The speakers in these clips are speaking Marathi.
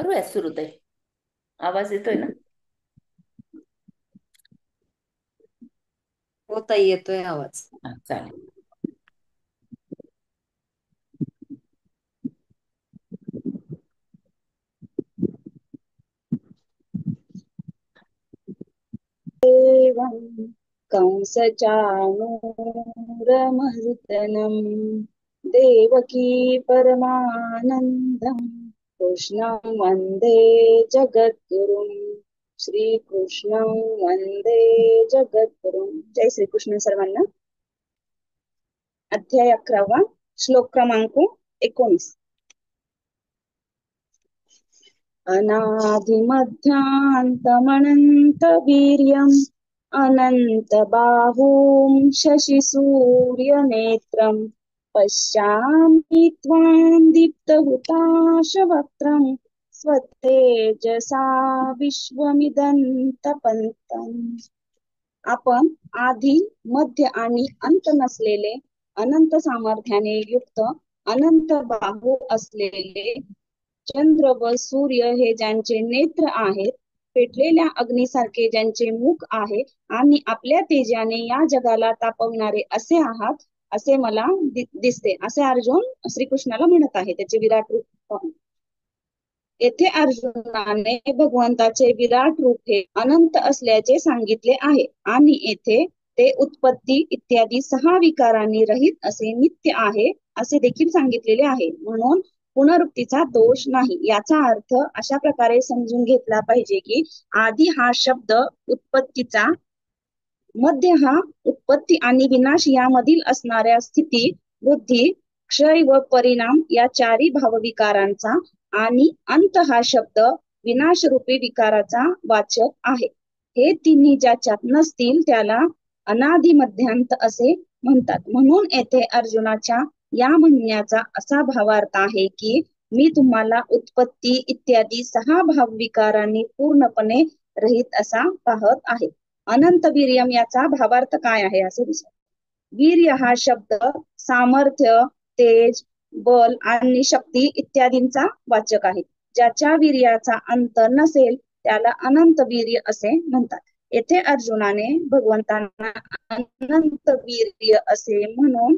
करूया सुरू ते. आवाज येतोय ना? हो ताई, येतोय आवाज. हा, चालेल. देवं कंसचाणूरमर्दनं देवकी परमानन्दं कृष्णं वन्दे जगद्गुरुं श्रीकृष्णं वन्दे जगद्गुरुं. जय श्रीकृष्ण सर्वांना. अध्याय 11, श्लोक क्रमांक 19. अनादिमध्यान्तमनन्तवीर्यम् अनन्तबाहुं शशिसूर्यनेत्रम् पश्यामि त्वां दीप्तहुताशवक्त्रम् स्वतेजसा विश्वमिदन्तपन्तम्. आपण आधी, मध्य आणि अंत नसलेले, अनंत सामर्थ्याने युक्त, अनंत बाहू असलेले चंद्र व सूर्य हे ज्यांचे नेत्र आहेत, पेटलेल्या अग्नीसारखे ज्यांचे मुख आहे आणि आपल्या तेजाने या जगाला तापवणारे असे आहात, असे मला दिसते, असे अर्जुन श्रीकृष्णाला म्हणत आहे त्याचे विराट रूप पाहून. येथे अर्जुनाने भगवंताचे विराट रूप हे अनंत असल्याचे सांगितले आहे आणि येथे ते उत्पत्ती इत्यादी 6 विकारांनी रहित असे नित्य आहे असे देखील सांगितलेले आहे. म्हणून पुनरुक्तीचा दोष नाही. याचा अर्थ अशा प्रकारे समजून घेतला पाहिजे की आदी हा शब्द उत्पत्तीचा, मध्य हा उत्पत्ती आणि विनाश यामधील असणाऱ्या स्थिती, वृद्धी, क्षय व परिणाम या 4 भावविकारांचा आणि अंत हा शब्द विनाशरूपी विकाराचा वाचक आहे. हे तिन्ही ज्याच्यात नसतील त्याला अनादि मध्यांत असे म्हणतात. म्हणून येथे अर्जुनाच्या या म्हणण्याचा असा भावार्थ आहे की मी तुम्हाला उत्पत्ती इत्यादी 6 भावविकारांनी पूर्णपणे रहित असा पाहत आहे. अनंत वीर्यम याचा भावार्थ काय आहे असे विचार. वीर्य हा शब्द सामर्थ्य, तेज, बल आणि शक्ती इत्यादींचा वाचक आहे. ज्याच्या वीर्याचा अंत नसेल त्याला अनंत वीर्य असे म्हणतात. येथे अर्जुनाने भगवंतांना अनंत वीर्य असे म्हणून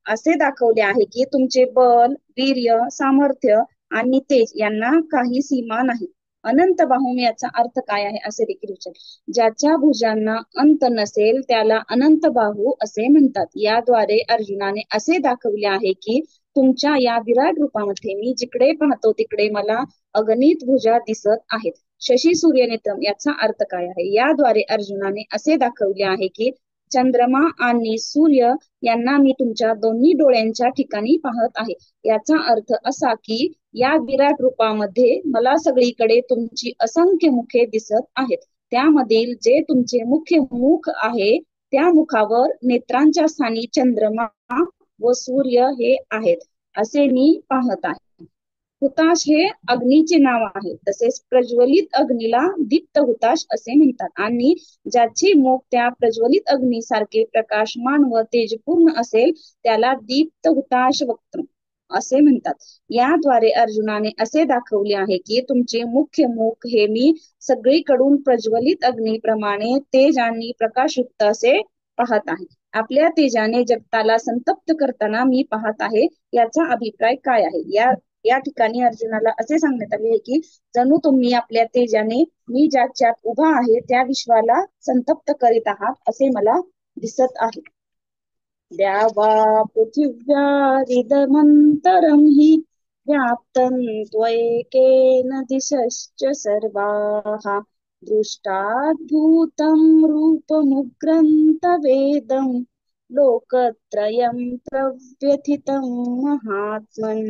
असे दाखवले आहे की तुमचे बल, वीर्य, सामर्थ्य आणि तेज यांना काही सीमा नाही. अनंत बाहुम याचा अर्थ काय आहे असे देखील विचार. ज्याच्या भुजांना अंत नसेल त्याला अनंत बाहू असे म्हणतात. याद्वारे अर्जुनाने असे दाखवले आहे की तुमच्या या विराट रूपामध्ये मी जिकडे पाहतो तिकडे मला अगणित भुजा दिसत आहेत. शशी सूर्य नेत्रम याचा अर्थ काय आहे. याद्वारे अर्जुनाने असे दाखवले आहे की चंद्रमा आणि सूर्य यांना मी तुमच्या दोन्ही डोळ्यांच्या ठिकाणी पाहत आहे. याचा अर्थ असा की या विराट रूपामध्ये मला सगळीकडे तुमची असंख्य मुखे दिसत आहेत. त्यामधील जे तुमचे मुख्य मुख आहे त्या मुखावर नेत्रांच्या स्थानी चंद्रमा व सूर्य हे आहेत असे मी पाहत आहे. हुताश हे अग्नीचे नाव आहे. तसेच प्रज्वलित अग्नीला दीप्त हुताश असे म्हणतात आणि ज्याचे मुख त्या प्रज्वलित अग्नीसारखे प्रकाशमान व तेजपूर्ण असेल त्याला दीप्त हुताश वक्त्र असे म्हणतात. याद्वारे अर्जुनाने असे दाखवले आहे की तुमचे मुख्य मुख हे मी सगळीकडून प्रज्वलित अग्नीप्रमाणे तेज आणि प्रकाशयुक्त असे पाहत आहे. आपल्या तेजाने जगताला संतप्त करताना मी पाहत आहे. याचा अभिप्राय काय आहे. या ठिकाणी अर्जुनाला असे सांगण्यात आले आहे की जणू तुम्ही आपल्या तेजाने मी ज्याच्यात उभा आहे त्या विश्वाला संतप्त करीत आहात असे मला दिसत आहे. द्यावा पृथिव्यारिदमन्तरं हि व्याप्तं त्वयेकेन दिशश्च सर्वाः दृष्टाद्भूतं रूपमुग्रं तवेदं लोकत्रयं प्रव्यथितं महात्मन्.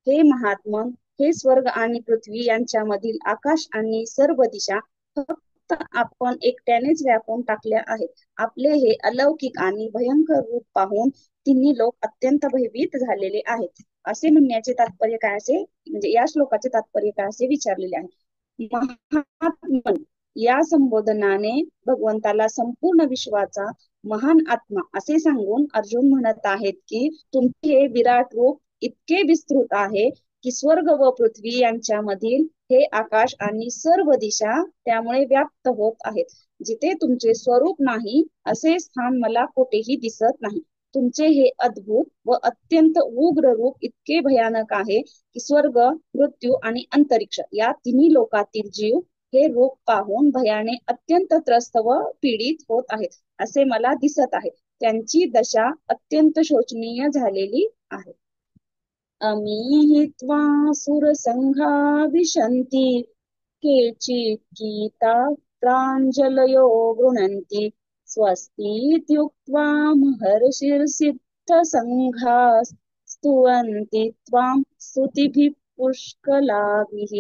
हे महात्मन, हे स्वर्ग आणि पृथ्वी यांच्यामधील आकाश आणि सर्व दिशा फक्त आपण एकट्यानेच व्यापून टाकल्या आहेत. आपले हे अलौकिक आणि भयंकर रूप पाहून तिन्ही लोक अत्यंत भयभीत झालेले आहेत. असे म्हणण्याचे तात्पर्य काय असे, म्हणजे या श्लोकाचे तात्पर्य काय असे विचारलेले आहे. महात्मन या संबोधनाने भगवंताला संपूर्ण विश्वाचा महान आत्मा असे सांगून अर्जुन म्हणत आहेत की तुमचे हे विराट रूप इतके विस्तृत आहे की स्वर्ग व पृथ्वी यांच्यामधील हे आकाश आणि सर्व दिशा त्यामुळे व्याप्त होत आहेत. जिथे तुमचे स्वरूप नाही असे स्थान मला कुठेही दिसत नाही. तुमचे हे अद्भुत व अत्यंत उग्र रूप इतके भयानक आहे की स्वर्ग, मृत्यू आणि अंतरिक्ष या तिन्ही लोकातील जीव हे रूप पाहून भयाने अत्यंत त्रस्त व पीडित होत आहेत असे मला दिसत आहे. त्यांची दशा अत्यंत शोचनीय झालेली आहे. अमीहित्वा सुरसंघा विशन्ति केचित् प्राञ्जलयो गृह्णन्ति स्वस्तीत्युक्त्वा महर्षिर्सिद्धसङ्घा स्तुवन्ति त्वां स्तुतिभिः पुष्कलाभिः.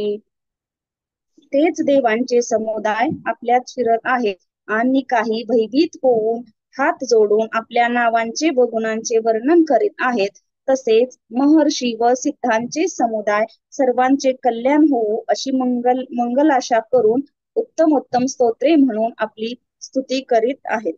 तेच देवांचे समुदाय आपल्यात फिरत आहेत आणि काही भयभीत होऊन हात जोडून आपल्या नावांचे व गुणांचे वर्णन करीत आहेत. तसेच महर्षी व सिद्धांचे समुदाय सर्वांचे कल्याण होवो अशी मंगलाशा करून उत्तमोत्तम स्तोत्रे म्हणून आपली स्तुती करीत आहेत.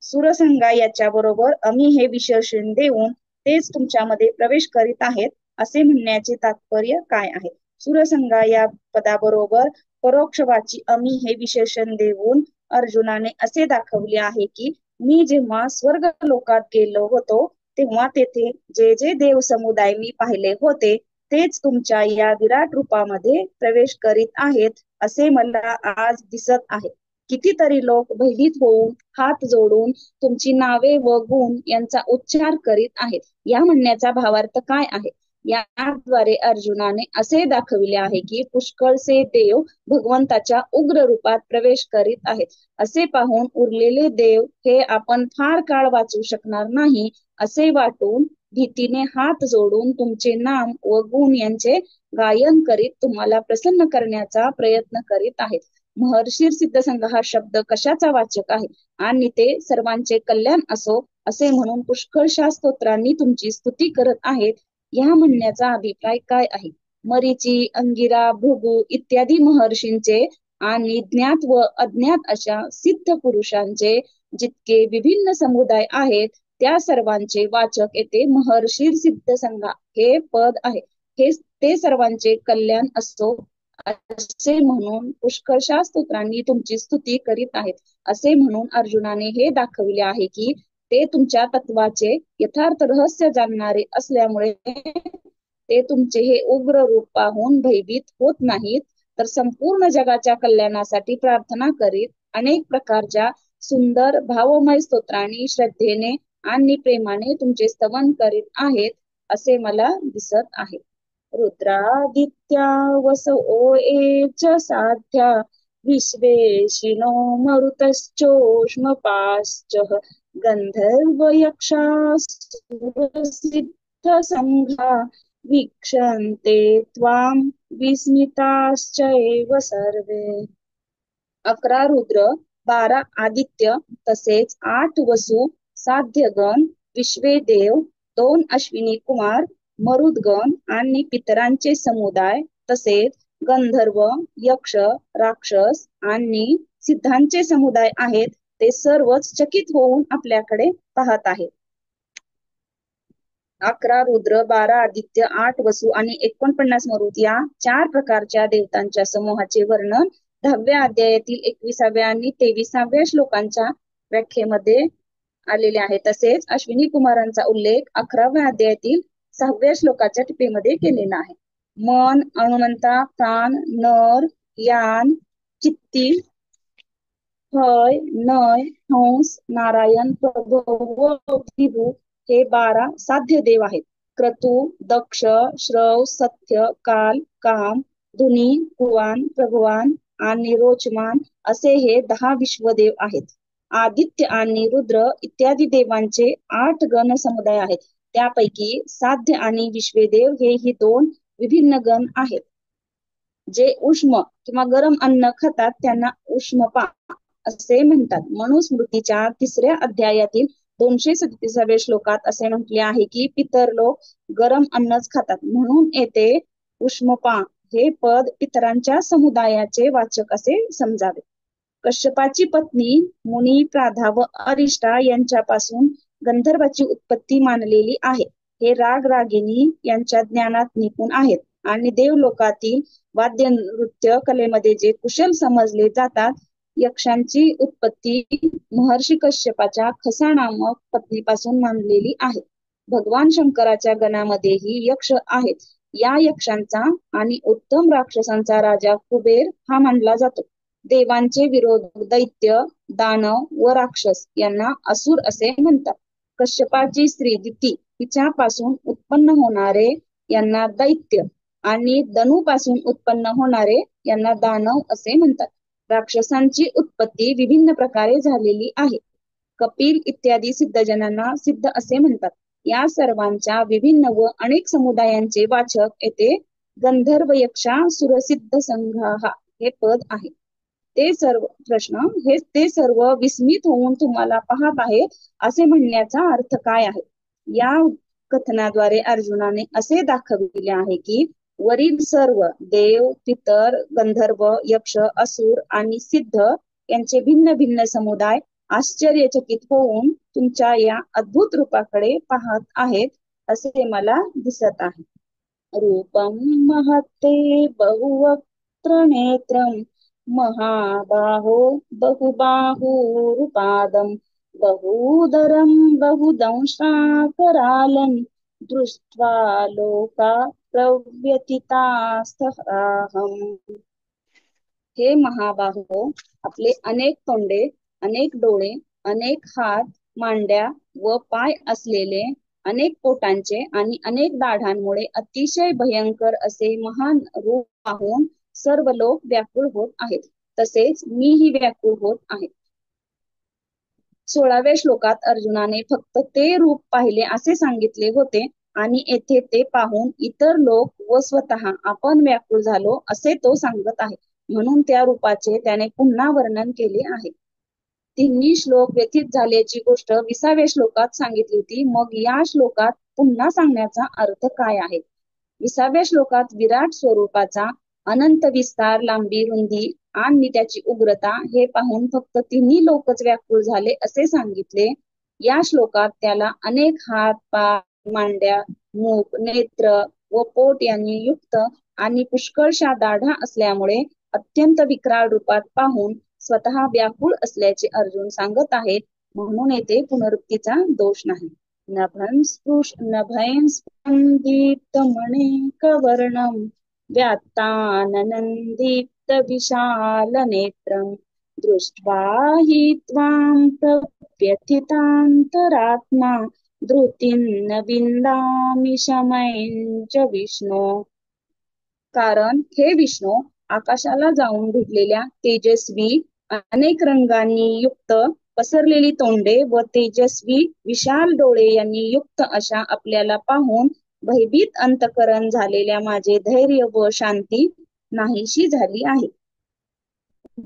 सुरसंगा याच्या बरोबर आम्ही हे विशेषण देऊन तेच तुमच्यामध्ये प्रवेश करीत आहेत असे म्हणण्याचे तात्पर्य काय आहे? सुरसंगा या पदाबरोबर परोक्षवाची आम्ही हे विशेषण देऊन अर्जुनाने असे दाखवले आहे की मी जेव्हा स्वर्ग लोकात गेलो होतो तेव्हा तेथे जे जे देव समुदाय मी पाहिले होते तेच तुमच्या या विराट रूपामध्ये प्रवेश करीत आहेत असे मला आज दिसत आहे. कितीतरी लोक भयभीत होऊन हात जोडून तुमची नावे व गुण यांचा उच्चार करीत आहेत. या म्हणण्याचा भावार्थ काय आहे? याद्वारे अर्जुनाने असे दाखविले आहे की पुष्कळसे देव भगवंताच्या उग्र रूपात प्रवेश करीत आहेत. असे पाहून उरलेले देव हे आपण फार काळ वाचू शकणार नाही असे वाटून भीतीने हात जोडून तुमचे नाम व गुण यांचे गायन करीत तुम्हाला प्रसन्न करण्याचा प्रयत्न करीत आहेत. महर्षी सिद्धसंघ हा शब्द कशाचा वाचक आहे आणि ते सर्वांचे कल्याण असो असे म्हणून पुष्कळशा स्तोत्रांनी तुमची स्तुती करत आहेत. या म्हणण्याचा अभिप्राय काय आहे? मरीची, अंगिरा, भृगु इत्यादी महर्षींचे आणि ज्ञात व अज्ञात अशा सिद्ध पुरुषांचे जितके विभिन्न समुदाय आहेत त्या सर्वांचे वाचक येथे महर्षी सिद्धसंघा हे पद आहे. हे ते सर्वांचे कल्याण असो असे म्हणून पुष्कळशा स्तोत्रांनी तुमची स्तुती करीत आहेत असे म्हणून अर्जुनाने हे दाखविले आहे की ते तुमच्या तत्वाचे यथार्थ रहस्य जाणणारे असल्यामुळे ते तुमचे हे उग्र रूप पाहून भयभीत होत नाहीत, तर संपूर्ण जगाच्या कल्याणासाठी प्रार्थना करीत अनेक प्रकारच्या सुंदर भावमय स्तोत्रांनी श्रद्धेने आणि प्रेमाने तुमचे स्तवन करीत आहेत असे मला दिसत आहे. रुद्रादित्या वसवो एच साध्या विश्वेशिनो मरुतश्चोष्मपाश्च गंधर्व यक्षासुरसिद्ध संघा वीक्षन्ते त्वां विस्मिताश्चैव सर्वे. 11 रुद्र, 12 आदित्य तसेच 8 वसु, साध्यगण, विश्वे देव, 2 अश्विनी कुमार, मरुदगण आणि पितरांचे समुदाय तसेच गंधर्व, यक्ष, राक्षस आणि सिद्धांचे समुदाय आहेत ते सर्वच चकित होऊन आपल्याकडे पाहत आहेत. 11 रुद्र, 12 आदित्य, 8 वसु आणि 49 मरुत या 4 प्रकारच्या देवतांच्या समूहाचे वर्णन 10व्या अध्यायातील 21व्या आणि 23व्या श्लोकांच्या व्याख्येमध्ये आलेले आहे. तसेच अश्विनी कुमारांचा उल्लेख 11व्या अध्यायातील 6व्या श्लोकाच्या टिपेमध्ये केलेला आहे. मन, हनुमंता, प्राण, नर, यान, चित्ती, हय, नय, हंस, नारायण, प्रभव व विभू हे 12 साध्य देव आहेत. क्रतु, दक्ष, श्रव, सत्य, काल, काम, धुनी, कुवान, प्रभुवान आणि रोचमान असे हे 10 विश्वदेव आहेत. आदित्य आणि रुद्र इत्यादी देवांचे 8 गण समुदाय आहेत. त्यापैकी साध्य आणि विश्वेदेव हे ही 2 विभिन्न गण आहेत. जे उष्म किंवा गरम अन्न खातात त्यांना उष्मपा असे म्हणतात. मनुस्मृतीच्या 3ऱ्या अध्यायातील 237व्या श्लोकात असे म्हटले आहे की पितर लोक गरम अन्नच खातात, म्हणून येथे उष्मपा हे पद पितरांच्या समुदायाचे वाचक असे समजावे. कश्यपाची पत्नी मुनी, प्राधा व अरिष्टा यांच्यापासून गंधर्वाची उत्पत्ती मानलेली आहे. हे राग रागिनी यांच्या ज्ञानात निपुण आहेत आणि देवलोकातील वाद्य नृत्य कलेमध्ये जे कुशल समजले जातात. यक्षांची उत्पत्ती महर्षी कश्यपाच्या खसा नामक पत्नीपासून मानलेली आहे. भगवान शंकराच्या गणामध्येही यक्ष आहेत. या यक्षांचा आणि उत्तम राक्षसांचा राजा कुबेर हा मानला जातो. देवांचे विरोधक दैत्य, दानव व राक्षस यांना असुर असे म्हणतात. कश्यपाची स्त्री दिती हिच्यापासून उत्पन्न होणारे यांना दैत्य आणि धनुपासून उत्पन्न होणारे यांना दानव असे म्हणतात. राक्षसांची उत्पत्ती विभिन्न प्रकारे झालेली आहे. कपिल इत्यादी सिद्धजनांना सिद्ध असे म्हणतात. या सर्वांच्या विभिन्न व अनेक समुदायांचे वाचक येथे गंधर्व यक्षा सुरसिद्ध संघाहा हे पद आहे. ते सर्व प्रश्न हे ते सर्व विस्मित होऊन तुम्हाला पाहत आहे असे म्हणण्याचा अर्थ काय आहे. या कथनाद्वारे अर्जुनाने असे दाखविले आहे की वरील सर्व देव, पितर, गंधर्व, यक्ष, असुर आणि सिद्ध यांचे भिन्न भिन्न समुदाय आश्चर्यचकित होऊन तुमच्या या अद्भुत रूपाकडे पाहत आहेत असे मला दिसत आहे. रूपम महत्ते बहुवक्त्र नेत्रम महाबाहो बहुबाहुरुपादं बहुदरं बहुदंष्ट्राकरालं दृष्ट्वा लोका प्रव्यथितास्तहाहम्. हे महाबाहो, आपले अनेक तोंडे, अनेक डोळे, अनेक हात, मांड्या व पाय असलेले, अनेक पोटांचे आणि अनेक दाढांमुळे अतिशय भयंकर असे महान रूप पाहून सर्व लोक व्याकुळ होत आहेत. तसेच मीही व्याकुळ होत आहे. 16व्या श्लोकात अर्जुनाने फक्त ते रूप पाहिले असे सांगितले होते आणि येथे ते पाहून इतर लोक व स्वतः आपण व्याकुळ झालो असे तो सांगत आहे. म्हणून त्या रूपाचे त्याने पुन्हा वर्णन केले आहे. तिन्ही श्लोक व्यथित झाल्याची गोष्ट 20व्या श्लोकात सांगितली होती. मग या श्लोकात पुन्हा सांगण्याचा अर्थ काय आहे. 20व्या श्लोकात विराट स्वरूपाचा अनंत विस्तार, लांबी, रुंदी आणि त्याची उग्रता हे पाहून फक्त तिन्ही लोकच व्याकुळ झाले असे सांगितले. या श्लोकात त्याला अनेक हात, पाय, मांड्या, मुख, नेत्र व पोट यांनी युक्त आणि पुष्कळशा दाढा असल्यामुळे अत्यंत विक्राळ रूपात पाहून स्वतः व्याकुळ असल्याचे अर्जुन सांगत आहेत. म्हणून येथे पुनरुक्तीचा दोष नाही. नभं दीप्तमनेकवर्णं व्यात्ताननन्दीप्तविशालनेत्रं दृष्ट्वा हि त्वां प्रव्यथितान्तरात्मा धृतिं न विन्दामि शमैं च विष्णो. कारण हे विष्णू, आकाशाला जाऊन भिडलेल्या तेजस्वी अनेक रंगांनी युक्त पसरलेली तोंडे व तेजस्वी विशाल डोळे यांनी युक्त अशा आपल्याला पाहून भयभीत अंतकरण झालेल्या माझे धैर्य व शांती नाहीशी झाली आहे.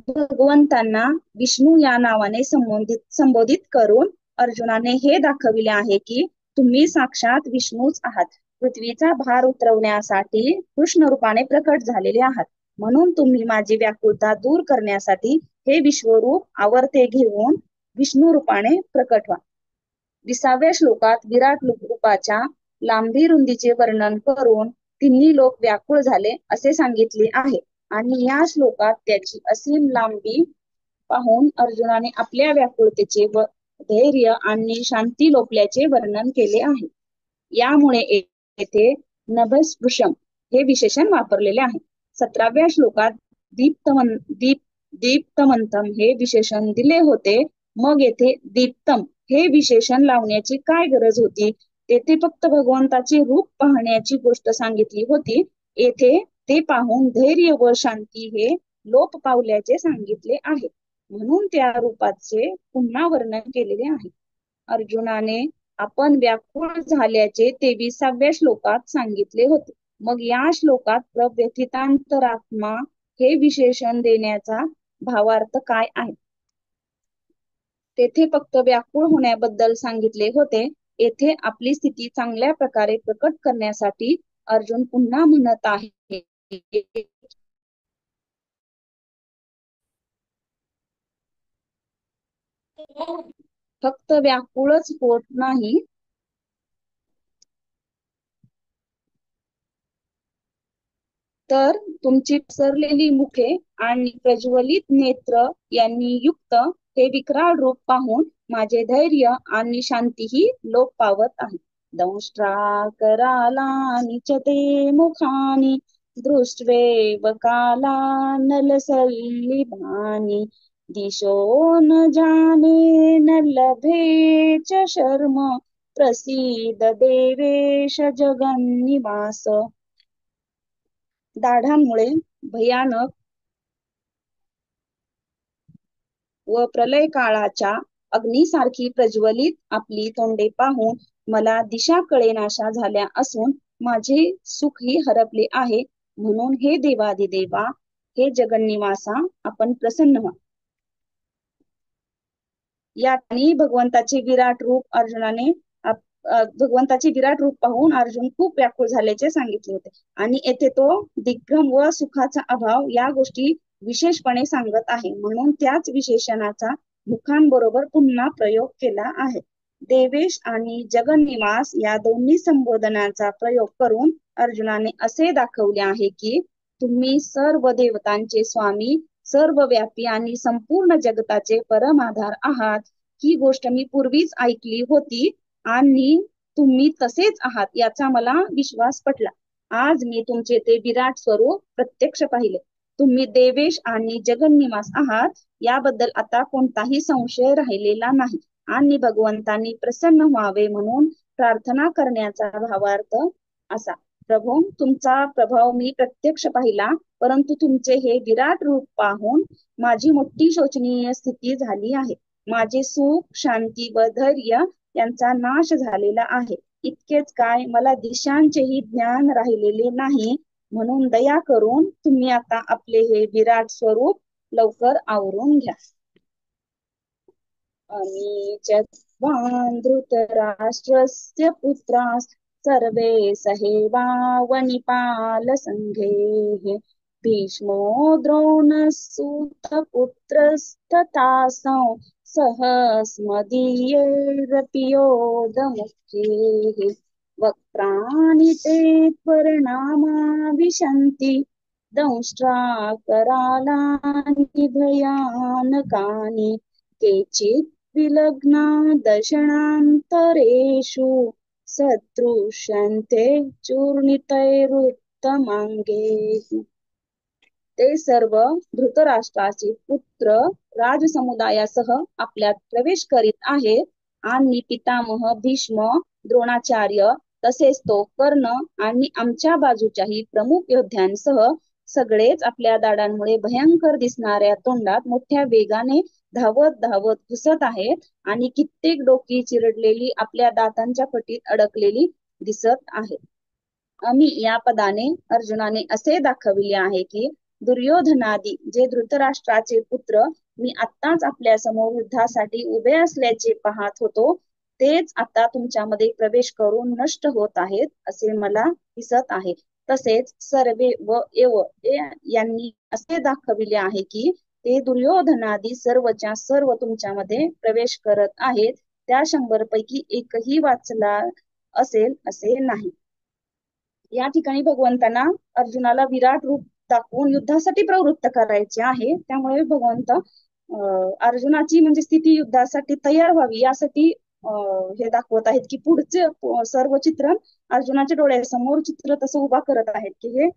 भगवंतांना विष्णू या नावाने संबोधित करून अर्जुनाने हे दाखविले आहे की तुम्ही साक्षात विष्णूच आहात. पृथ्वीचा भार उतरवण्यासाठी कृष्ण रूपाने प्रकट झालेले आहात. म्हणून तुम्ही माझी व्याकुळता दूर करण्यासाठी हे विश्वरूप आवर्ते घेऊन विष्णू रूपाने प्रकट व्हा. 20व्या श्लोकात विराट रूपाच्या लांबी रुंदीचे वर्णन करून तिन्ही लोक व्याकुळ झाले असे सांगितले आहे आणि या श्लोकात त्याची असीम लांबी पाहून अर्जुनाने आपल्या व्याकुळतेचे व धैर्य आणि शांती लोपल्याचे वर्णन केले आहे. यामुळे येथे नभस्पृशम हे विशेषण वापरलेले आहे. 17व्या श्लोकात दीप्तमंतम हे विशेषण दिले होते. मग येथे दीप्तम हे विशेषण लावण्याची काय गरज होती. तेथे फक्त भगवंताचे रूप पाहण्याची गोष्ट सांगितली होती. येथे ते पाहून धैर्य व शांती हे लोप पावल्याचे सांगितले आहे. म्हणून त्या रूपाचे पुन्हा वर्णन केलेले आहे. अर्जुनाने आपण व्याकुळ झाल्याचे 23व्या श्लोकात सांगितले होते. मग या श्लोकात प्रव्यथितांतरात्मा हे विशेषण देण्याचा भावार्थ काय आहे. तेथे फक्त व्याकुळ होण्याबद्दल सांगितले होते. येथे आपली स्थिती चांगल्या प्रकारे प्रकट करण्यासाठी अर्जुन पुन्हा म्हणत आहे फक्त व्याकुळच होत नाही तर तुमची पसरलेली मुखे आणि प्रज्वलित नेत्र यांनी युक्त हे विक्राळ रूप पाहून माझे धैर्य आणि शांतीही लोप पावत आहे. दंष्ट्रा करालानि च ते मुखानि दृष्ट्वेव काला नलसल्लिभानि दिशो न जाने न लभे च शर्म प्रसीद देवेश जगन्निवास. दाढांमुळे भयानक व प्रलय काळाच्या अग्नीसारखी प्रज्वलित आपली तोंडे पाहून मला दिशा कळेनाशा झाल्या असून माझे सुखही हरपले आहे. म्हणून हे देवाधिदेवा, हे जगन्निवासा, आपण प्रसन्न व्हा. या ठिकाणी भगवंताचे विराट रूप अर्जुनाने भगवंताचे विराट रूप पाहून अर्जुन खूप व्याकुळ झाल्याचे सांगितले होते. आणि येथे तो दिग्भ्रम व सुखाचा अभाव या गोष्टी विशेषपणे सांगत आहे. म्हणून त्याच विशेषणाचा मुखांबरोबर पुन्हा प्रयोग केला आहे. देवेश आणि जगन्निवास या दोन्ही संबोधनाचा प्रयोग करून अर्जुनाने असे दाखवले आहे की तुम्ही सर्व देवतांचे स्वामी, सर्वव्यापी आणि संपूर्ण जगताचे परमाधार आहात. ही गोष्ट मी पूर्वीच ऐकली होती आणि तुम्ही तसेच आहात याचा मला विश्वास पटला. आज मी तुमचे ते विराट स्वरूप प्रत्यक्ष पाहिले. तुम्ही देवेश आणि जगन्निवास आहात याबद्दल आता कोणताही संशय राहिलेला नाही. आणि भगवंतांनी प्रसन्न व्हावे म्हणून प्रार्थना करण्याचा भावार्थ असा. प्रभू, तुमचा प्रभाव मी प्रत्यक्ष पाहिला, परंतु तुमचे हे विराट रूप पाहून माझी मोठी शोचनीय स्थिती झाली आहे. माझे सुख, शांती व धैर्य यांचा नाश झालेला आहे. इतकेच काय, मला दिशांचेही ज्ञान राहिलेले नाही. म्हणून दया करून तुम्ही आता आपले हे विराट स्वरूप लवकर आवरून घ्या. अनीचत्वान् धृतराष्ट्रस्य पुत्रास् सर्वे सहेवावनिपालसङ्घेः भीष्मो द्रोणसूतपुत्रस्तथासौ सहस्मदीयैरपि योधमुख्यैः वक्त्राणि ते त्वरणामा विशन्ति दंष्ट्राकरालानि भयानकानि केचित् विलग्ना दशनान्तरेषु सदृश्यन्ते चूर्णितैरुत्तमाङ्गैः. ते सर्व धृतराष्ट्राचे पुत्र राजसमुदायासह आपल्यात प्रवेश करीत आहेत आणि पितामह भीष्म, द्रोणाचार्य, तसेच तो कर्ण आणि आमच्या बाजूच्याही प्रमुख योद्ध्यांसह सगळेच आपल्या दाडांमुळे भयंकर दिसणाऱ्या तोंडात मोठ्या वेगाने धावत धावत घुसत आहेत आणि कित्येक डोकी चिरडलेली आपल्या दातांच्या फटीत अडकलेली दिसत आहेत. आम्ही या पदाने अर्जुनाने असे दाखविले आहे की दुर्योधनादी जे धृतराष्ट्राचे पुत्र मी आत्ताच आपल्या समोर युद्धासाठी उभे असल्याचे पाहत होतो, तेच आता तुमच्यामध्ये प्रवेश करून नष्ट होत आहेत असे मला दिसत आहे. तसेच सर्वे व एव यांनी असे दाखविले आहे की ते दुर्योधनादी सर्वच्या सर्व तुमच्यामध्ये प्रवेश करत आहेत. त्या 100 पैकी एकही वाचला असेल असे नाही. या ठिकाणी भगवंतांना अर्जुनाला विराट रूप दाखवून युद्धासाठी प्रवृत्त करायचे आहे. त्यामुळे भगवंत अर्जुनाची म्हणजे स्थिती युद्धासाठी तयार व्हावी यासाठी हे दाखवत आहेत की पुढचे सर्व चित्रण अर्जुनाच्या डोळ्यासमोर चित्र तसं उभा करत आहेत की हे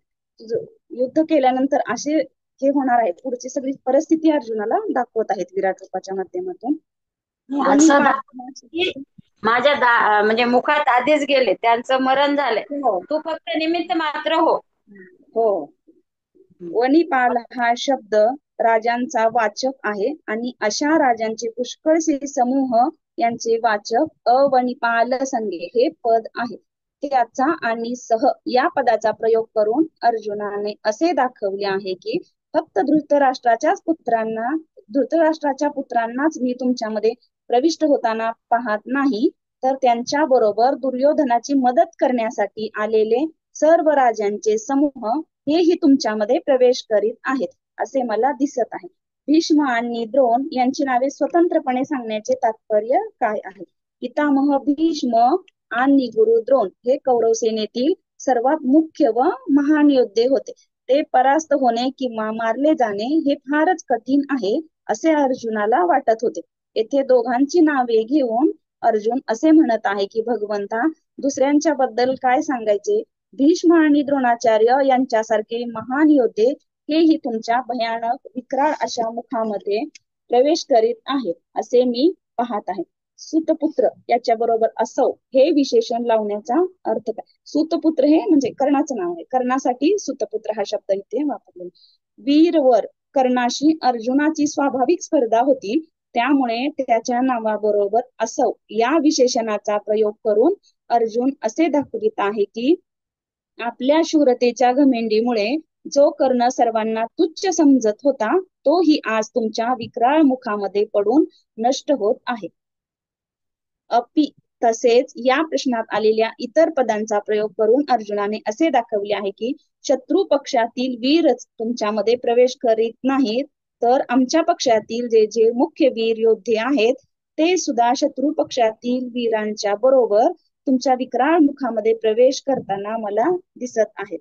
युद्ध केल्यानंतर असे हे होणार आहे. पुढची सगळी परिस्थिती अर्जुनाला दाखवत आहेत विराट रूपाच्या माध्यमातून. असं माझ्या म्हणजे मुखात आधीच गेले, त्यांचं मरण झालंय, तू फक्त निमित्त मात्र हो. हो, वनिपाल हा शब्द राजांचा वाचक आहे आणि अशा राजांचे पुष्कळसे समूह यांचे वाचक अवनिपाल संगे हे पद आहे. त्याचा आणि सह या पदाचा प्रयोग करून अर्जुनाने असे दाखवले आहे की फक्त धृतराष्ट्राच्या पुत्रांनाच मी तुमच्यामध्ये प्रविष्ट होताना पाहत नाही, तर त्यांच्या बरोबर दुर्योधनाची मदत करण्यासाठी आलेले सर्व राजांचे समूह हेही तुमच्यामध्ये प्रवेश करीत आहेत असे मला दिसत आहे. भीष्म आणि द्रोण यांची नावे स्वतंत्रपणे सांगण्याचे तात्पर्य काय आहे? पितामह भीष्म आणि गुरु द्रोण हे कौरव सेनेतील सर्वात मुख्य व महान योद्धे होते. ते परास्त होणे किंवा मारले जाणे हे फारच कठीण आहे असे अर्जुनाला वाटत होते. येथे दोघांची नावे घेऊन अर्जुन असे म्हणत आहे की भगवंता, दुसऱ्यांच्या बद्दल काय सांगायचे? भीष्म आणि द्रोणाचार्य यांच्यासारखे महान योद्धे हेही तुमच्या भयानक विक्राळ अशा मुखामध्ये प्रवेश करीत आहेत असे मी पाहत आहे. सुतपुत्र याच्या बरोबर असव हे विशेषण लावण्याचा अर्थ काय? सुतपुत्र हे म्हणजे कर्णाचं नाव आहे. कर्णासाठी सुतपुत्र हा शब्द इथे वापरलेला. वीरवर कर्णाशी अर्जुनाची स्वाभाविक स्पर्धा होती, त्यामुळे त्याच्या नावाबरोबर असव या विशेषणाचा प्रयोग करून अर्जुन असे दाखवित आहे की आपल्या शूरतेच्या घमेंडीमुळे जो कर्ण सर्वांना तुच्छ समजत होता, तोही आज तुमच्या विक्राळ मुखामध्ये पडून नष्ट होत आहे. अपि तसेच या प्रश्नात आलेल्या इतर पदांचा प्रयोग करून अर्जुनाने असे दाखवले आहे की शत्रू पक्षातील वीरच तुमच्यामध्ये प्रवेश करीत नाहीत, तर आमच्या पक्षातील जे जे मुख्य वीर योद्धे आहेत ते सुद्धा शत्रू पक्षातील वीरांच्या बरोबर तुमच्या विक्राळ मुखामध्ये प्रवेश करताना मला दिसत आहेत.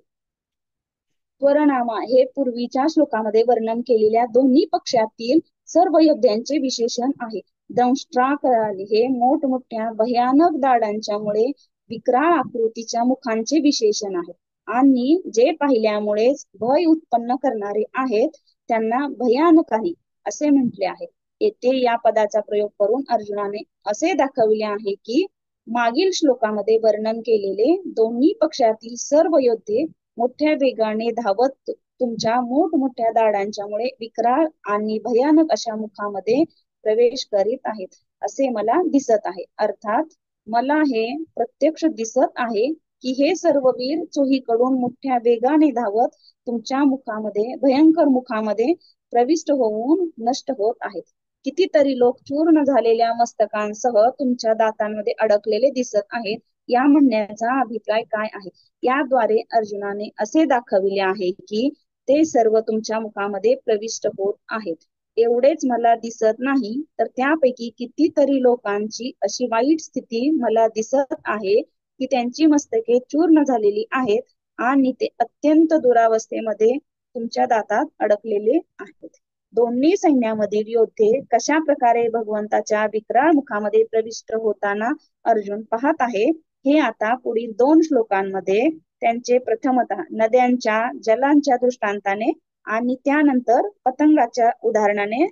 त्वरनामा हे पूर्वीच्या श्लोकामध्ये वर्णन केलेल्या दोन्ही पक्षातील सर्व योद्ध्यांचे विशेषण आहे. दंष्ट्राकराली हे मोठमोठ्या भयानक दाडांच्यामुळे विक्राळ आकृतीच्या मुखांचे विशेषण आहे आणि जे पाहिल्यामुळेच भय उत्पन्न करणारे आहेत त्यांना भयानकाही असे म्हटले आहे. येथे या पदाचा प्रयोग करून अर्जुनाने असे दाखवले आहे की मागील श्लोकामध्ये वर्णन केलेले दोन्ही पक्षातील सर्व योद्धे मोठ्या वेगाने धावत तुमच्या मोठमोठ्या दाडांच्यामुळे विक्राळ आणि भयानक अशा मुखामध्ये प्रवेश करीत आहेत असे मला दिसत आहे. अर्थात मला हे प्रत्यक्ष दिसत आहे की हे सर्व वीर चोहीकडून मोठ्या वेगाने धावत तुमच्या मुखामध्ये भयंकर मुखामध्ये प्रविष्ट होऊन नष्ट होत आहेत. कितीतरी लोक चूर्ण झालेल्या मस्तकांसह तुमच्या दातांमध्ये अडकलेले दिसत आहेत. या म्हणण्याचा अभिप्राय काय आहे? याद्वारे अर्जुनाने असे दाखविले आहे की ते सर्व तुमच्या मुखामध्ये प्रविष्ट होत आहेत. एवढेच मला दिसत नाही तर त्यापैकी कितीतरी लोकांची अशी वाईट स्थिती मला दिसत आहे की त्यांची मस्तके चूर्ण झालेली आहेत आणि ते अत्यंत दुरावस्थेमध्ये तुमच्या दातात अडकलेले आहेत. दोन्ही सैन्यामधील योद्धे कशा प्रकारे भगवंताच्या विक्राळ मुखामध्ये प्रविष्ट होताना अर्जुन पाहत आहे हे आता पुढील 2 श्लोकांमध्ये त्यांचे प्रथमतः नद्यांच्या जलांच्या दृष्टांताने आणि त्यानंतर पतंगाच्या उदाहरणाने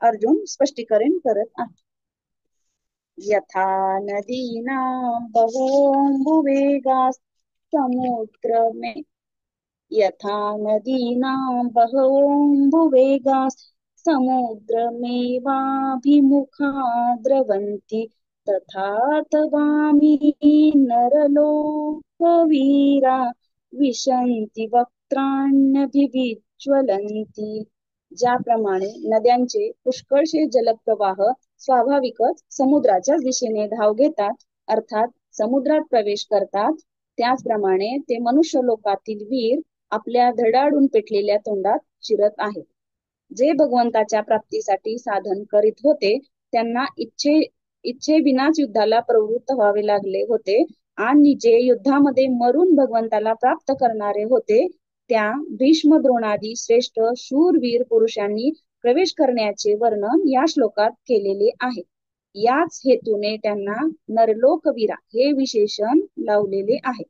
अर्जुन स्पष्टीकरण करत आहे. यथा नदीनां बहोऽम्बुवेगाः समुद्रमे यथा नदीनां बहोऽम्बुवेगाः समुद्रमेवाभिमुखा द्रवन्ति तथा तवामि नरलोकवीरा विशन्ति वक्त्राण्यभिविज्वलन्ति. ज्याप्रमाणे नद्यांचे पुष्कळशे जलप्रवाह स्वाभाविकच समुद्राच्या दिशेने धाव घेतात, अर्थात समुद्रात प्रवेश करतात, त्याचप्रमाणे ते मनुष्य लोकातील वीर आपल्या धडाडून पेटलेल्या तोंडात शिरत आहेत. जे भगवंताच्या प्राप्तीसाठी साधन करीत होते त्यांना इच्छेविनाच युद्धाला प्रवृत्त व्हावे लागले होते आणि जे युद्धामध्ये मरून भगवंताला प्राप्त करणारे होते त्या भीष्म द्रोणादी श्रेष्ठ शूरवीर पुरुषांनी प्रवेश करण्याचे वर्णन या श्लोकात केलेले आहे. याच हेतूने त्यांना नरलोकवीरा हे विशेषण लावलेले आहे.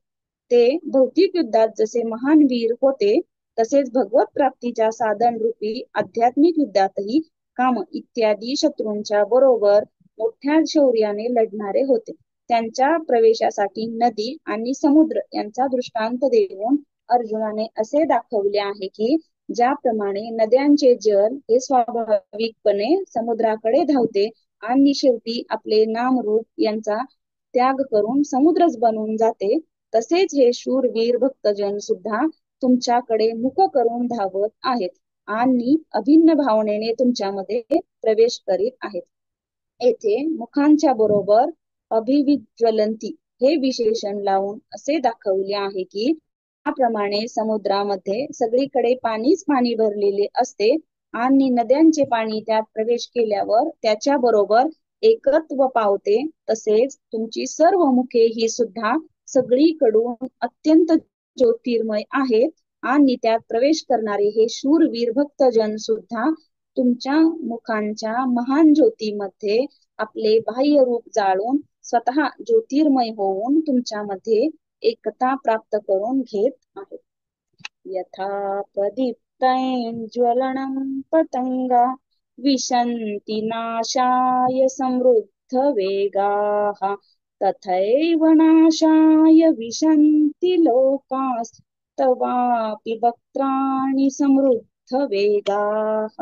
ते भौतिक युद्धात जसे महान वीर होते तसेच भगवत प्राप्तीच्या साधन रूपी आध्यात्मिक युद्धातही काम इत्यादी शत्रूंच्या बरोबर मोठ्या शौर्याने लढणारे होते. त्यांच्या प्रवेशासाठी नदी आणि समुद्र यांचा दृष्टांत देऊन अर्जुनाने असे दाखवले आहे की ज्याप्रमाणे नद्यांचे जल हे स्वाभाविकपणे समुद्राकडे धावते आणि शेवटी आपले नामरूप यांचा त्याग करून समुद्रच बनून जाते, तसेच हे शूरवीर भक्तजन सुद्धा तुमच्याकडे मुख करून धावत आहेत आणि अभिन्न भावनेने तुमच्यामध्ये प्रवेश करीत आहेत. येथे मुखांच्या बरोबर अभिविज्वलंती हे विशेषण लावून असे दाखवले आहे की त्याप्रमाणे समुद्रामध्ये सगळीकडे पाणीच पाणी भरलेले असते आणि नद्यांचे पाणी त्यात प्रवेश केल्यावर त्याच्या बरोबर एकत्व पावते, तसेच तुमची सर्व मुखे ही सुद्धा सगळीकडून अत्यंत ज्योतिर्मय आहेत आणि त्यात प्रवेश करणारे हे शूरवीर भक्तजन सुद्धा तुमच्या मुखांच्या महान ज्योतीमध्ये आपले बाह्य रूप जाळून स्वतः ज्योतिर्मय होऊन तुमच्यामध्ये एकता प्राप्त करून घेत आहेत. यथा प्रदीप्तैर्ज्वलनं पतंगा विशन्ति नाशाय समृद्ध वेगाः तथैव नाशाय विशन्ति लोकास्तवापि वक्त्राणि समृद्ध वेगाः.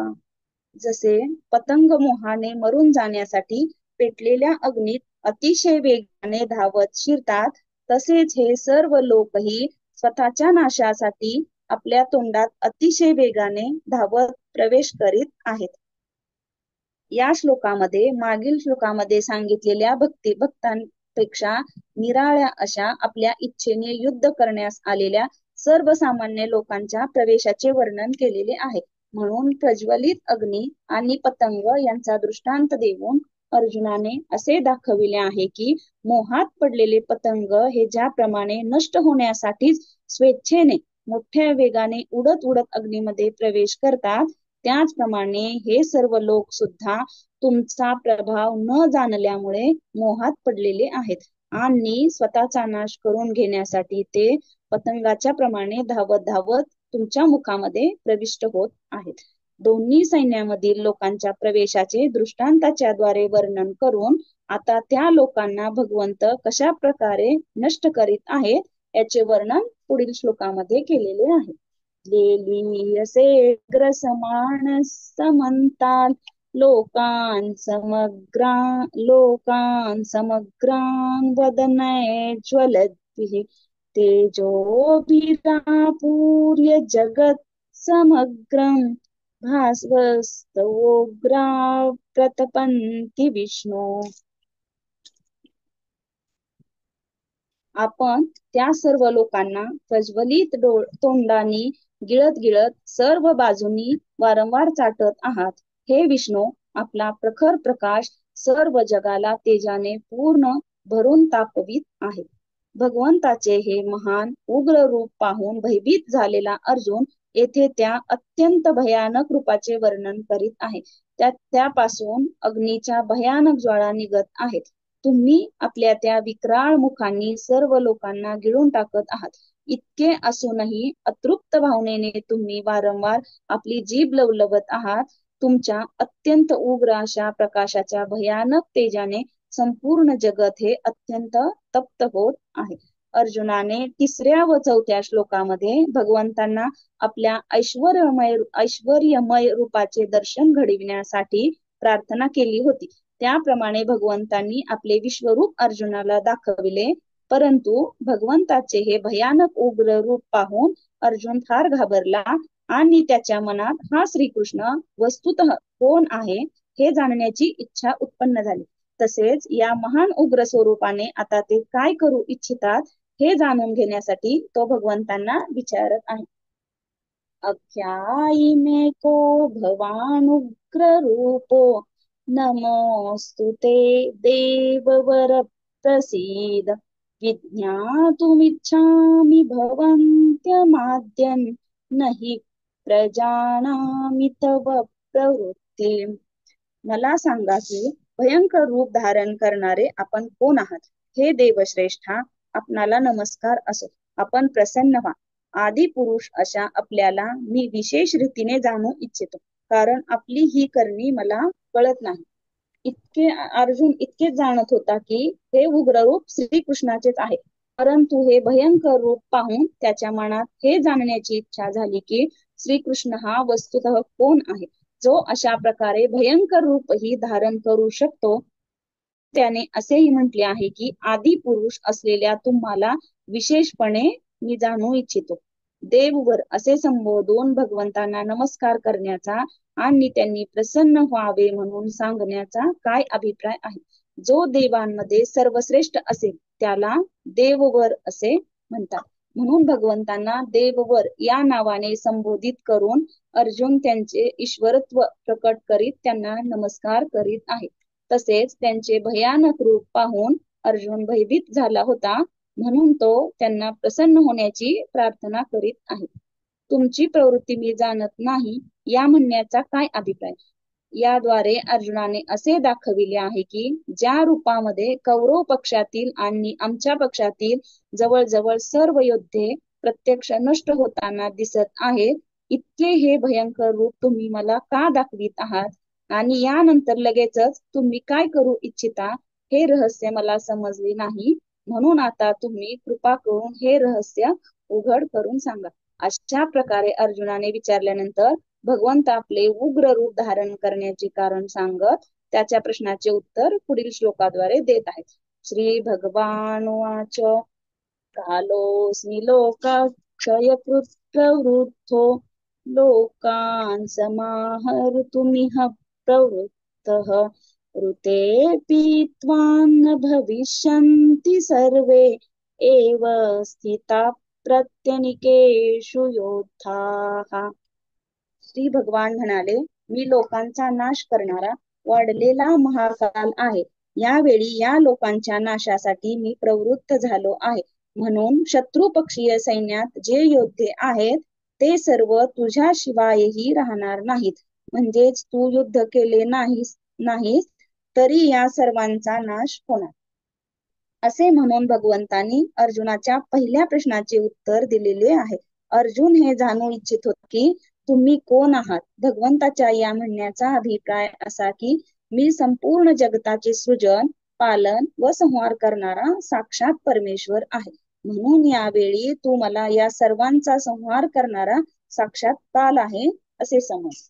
जसे पतंग मोहाने मरून जाण्यासाठी पेटलेल्या अग्नीत अतिशय वेगाने धावत शिरतात, तसेच हे सर्व लोकही स्वतःच्या नाशासाठी आपल्या तोंडात अतिशय वेगाने धावत प्रवेश करीत आहेत. या श्लोकामध्ये मागील श्लोकामध्ये सांगितलेल्या भक्तांपेक्षा निराळ्या अशा आपल्या इच्छेने युद्ध करण्यास आलेल्या सर्वसामान्य लोकांच्या प्रवेशाचे वर्णन केलेले आहे. म्हणून प्रज्वलित अग्नी आणि पतंग यांचा दृष्टांत देऊन अर्जुनाने असे दाखविले आहे की मोहात पडलेले पतंग हे ज्याप्रमाणे नष्ट होण्यासाठीच स्वेच्छेने मोठ्या वेगाने उडत उडत अग्नीमध्ये प्रवेश करतात, त्याचप्रमाणे हे सर्व लोक सुद्धा तुमचा प्रभाव न जाणल्यामुळे मोहात पडलेले आहेत आणि स्वतःचा नाश करून घेण्यासाठी ते पतंगाच्या प्रमाणे धावत धावत तुमच्या मुखामध्ये प्रविष्ट होत आहेत. दोन्ही सैन्यामधील लोकांच्या प्रवेशाचे दृष्टांताच्या द्वारे वर्णन करून आता त्या लोकांना भगवंत कशा प्रकारे नष्ट करीत आहेत याचे वर्णन पुढील श्लोकामध्ये केलेले आहे. लेलीयसे ग्रसमाण समंताल लोकान समग्रान वदनय ज्वलद्भिः तेजोभिरापूर्य जगत् समग्रं भास्वस्तवोग्रा प्रतपन्ति विष्णू. आपण त्या सर्व लोकांना प्रज्वलित तोंडानी गिळत गिळत सर्व बाजूनी वारंवार चाटत आहात. हे विष्णू, आपला प्रखर प्रकाश सर्व जगाला तेजाने पूर्ण भरून तापवित आहे. भगवंताचे हे महान उग्र रूप पाहून भयभीत झालेला अर्जुन येथे त्या अत्यंत भयानक रूपाचे वर्णन करीत आहे. त्यापासून अग्नीच्या भयानक ज्वाळा निघत आहेत. तुम्ही आपल्या त्या विक्राळ मुखांनी सर्व लोकांना गिळून टाकत आहात. इतके असूनही अतृप्त भावनेने तुम्ही वारंवार आपली जीभ लवलवत आहात. तुमच्या अत्यंत उग्र अशा प्रकाशाच्या भयानक तेजाने संपूर्ण जगत हे अत्यंत तप्त होत आहे. अर्जुनाने 3ऱ्या व 4थ्या श्लोकामध्ये भगवंतांना आपल्या ऐश्वर्यमय रूपाचे दर्शन घडविण्यासाठी प्रार्थना केली होती. त्याप्रमाणे भगवंतांनी आपले विश्वरूप अर्जुनाला दाखविले, परंतु भगवंताचे हे भयानक उग्र रूप पाहून अर्जुन फार घाबरला आणि त्याच्या मनात हा श्रीकृष्ण वस्तुतः कोण आहे हे जाणण्याची इच्छा उत्पन्न झाली. तसेच या महान उग्र स्वरूपाने आता ते काय करू इच्छितात हे जाणून घेण्यासाठी तो भगवंतांना विचारत आहे. अख्यायी मे को भवानुग्र रूपो नमोस्तु ते देववर प्रसीद विज्ञातुमिच्छामि भवन्त्यमाद्यं नहि प्रजानामि तव प्रवृत्ती. मला सांगा की भयंकर रूप धारण करणारे आपण कोण आहात. हे देवश्रेष्ठा, आपणाला नमस्कार असो. आपण प्रसन्न व्हा. आदि पुरुष अशा आपल्याला मी विशेष रीतीने जाणू इच्छितो, कारण आपली ही करणी मला कळत नाही. अर्जुन इतकेच जाणत होता की हे उग्र रूप श्रीकृष्णाचेच आहे, परंतु हे भयंकर रूप पाहून त्याच्या मनात हे जाणण्याची इच्छा झाली की श्रीकृष्ण हा वस्तुतः कोण आहे, जो अशा प्रकारे भयंकर रूपही धारण करू शकतो. त्याने असेही म्हटले आहे की आदि पुरुष असलेल्या तुम्हाला विशेषपणे मी जाणू इच्छितो. देववर असे संबोधून भगवंतांना नमस्कार करण्याचा आणि त्यांनी प्रसन्न व्हावे म्हणून सांगण्याचा काय अभिप्राय आहे. जो देवांमध्ये सर्वश्रेष्ठ असेल त्याला देववर असे म्हणतात. म्हणून भगवंतांना देववर या नावाने संबोधित करून अर्जुन त्यांचे ईश्वरत्व प्रकट करीत त्यांना नमस्कार करीत आहे. तसेच त्यांचे भयानक रूप पाहून अर्जुन भयभीत झाला होता, म्हणून तो त्यांना प्रसन्न होण्याची प्रार्थना करीत आहे. तुमची प्रवृत्ती मी जाणत नाही या म्हणण्याचा काय अभिप्राय? याद्वारे अर्जुनाने असे दाखविले आहे की ज्या रूपामध्ये कौरव पक्षातील आणि आमच्या पक्षातील जवळजवळ सर्व योद्धे प्रत्यक्ष नष्ट होताना दिसत आहेत, इतके हे भयंकर रूप तुम्ही मला का दाखवित आहात आणि यानंतर लगेचच तुम्ही काय करू इच्छिता हे रहस्य मला समजले नाही. म्हणून आता तुम्ही कृपा करून हे रहस्य उघड करून सांगा. अशा प्रकारे अर्जुनाने विचारल्यानंतर भगवंत आपले उग्र रूप धारण करण्याचे कारण सांगत त्याच्या प्रश्नाचे उत्तर पुढील श्लोकाद्वारे देत आहेत. श्री भगवान वाच कालोऽस्मि लोकाक्षयकृत् प्रवृद्धो लोकान् समाहर्तुमिह प्रवृत्तः ऋतेऽपि त्वां न भविष्यन्ति सर्वे एव स्थिता प्रत्यनिकेषु योद्धाः. श्री भगवान म्हणाले, मी लोकांचा नाश करणारा वाढलेला महाकाल आहे. यावेळी या लोकांच्या नाशासाठी मी प्रवृत्त झालो आहे. म्हणून शत्रुपक्षीय सैन्यात जे योद्धे आहेत ते सर्व तुझ्याशिवायही राहणार नाहीत. म्हणजेच तू युद्ध केले नाहीस तरी या सर्वांचा नाश होणार. असे म्हणून भगवंतांनी अर्जुनाच्या पहिल्या प्रश्नाचे उत्तर दिलेले आहे. अर्जुन हे जाणू इच्छित होते की तुम्ही कोण आहात. भगवंताच्या या म्हणण्याचा अभिप्राय असा की मी संपूर्ण जगताचे सृजन, पालन व संहार करणारा साक्षात परमेश्वर आहे. म्हणून यावेळी तू मला या सर्वांचा संहार करणारा साक्षात काल आहे असे समज.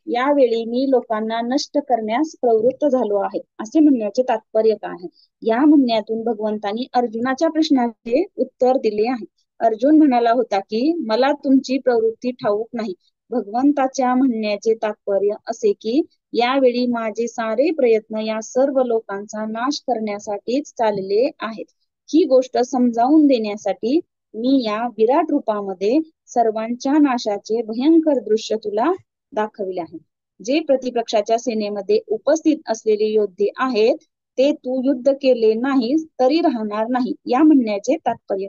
यावेळी मी लोकांना नष्ट करण्यास प्रवृत्त झालो आहे असे म्हणण्याचे तात्पर्य काय आहे? या म्हणण्यातून भगवंतांनी अर्जुनाच्या प्रश्नाचे उत्तर दिले आहे. अर्जुन म्हणाला होता की मला तुमची प्रवृत्ती ठाऊक नाही. भगवंताच्या म्हणण्याचे तात्पर्य असे की यावेळी माझे सारे प्रयत्न या सर्व लोकांचा नाश करण्यासाठीच चालले आहेत. ही गोष्ट समजावून देण्यासाठी मी या विराट रूपामध्ये सर्वांच्या नाशाचे भयंकर दृश्य तुला दाखविले आहे. जे प्रतिपक्षाच्या सेनेमध्ये उपस्थित असलेले योद्धे आहेत ते तू युद्ध केले नाहीस तरी राहणार नाही या म्हणण्याचे तात्पर्य.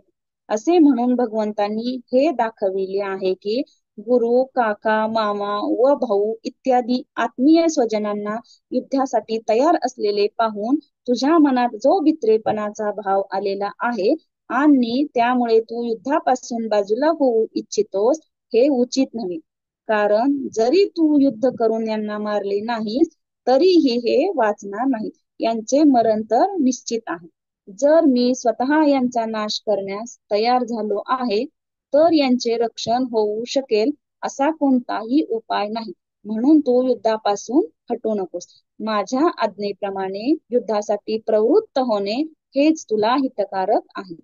असे म्हणून भगवंतांनी हे दाखविले आहे की गुरु, काका, मामा व भाऊ इत्यादी आत्मीय स्वजनांना युद्धासाठी तयार असलेले पाहून तुझ्या मनात जो भित्रेपणाचा भाव आलेला आहे आणि त्यामुळे तू युद्धापासून बाजूला होऊ इच्छितोस हे उचित नव्हे. कारण जरी तू युद्ध करून यांना मारले नाहीस तरीही हे वाचणार नाहीत. यांचे मरण तर निश्चित आहे. जर मी स्वतः यांचा नाश करण्यास तयार झालो आहे तर यांचे रक्षण होऊ शकेल असा कोणताही उपाय नाही. म्हणून तू युद्धापासून हटू नकोस. माझ्या आज्ञेप्रमाणे युद्धासाठी प्रवृत्त होणे हेच तुला हितकारक आहे.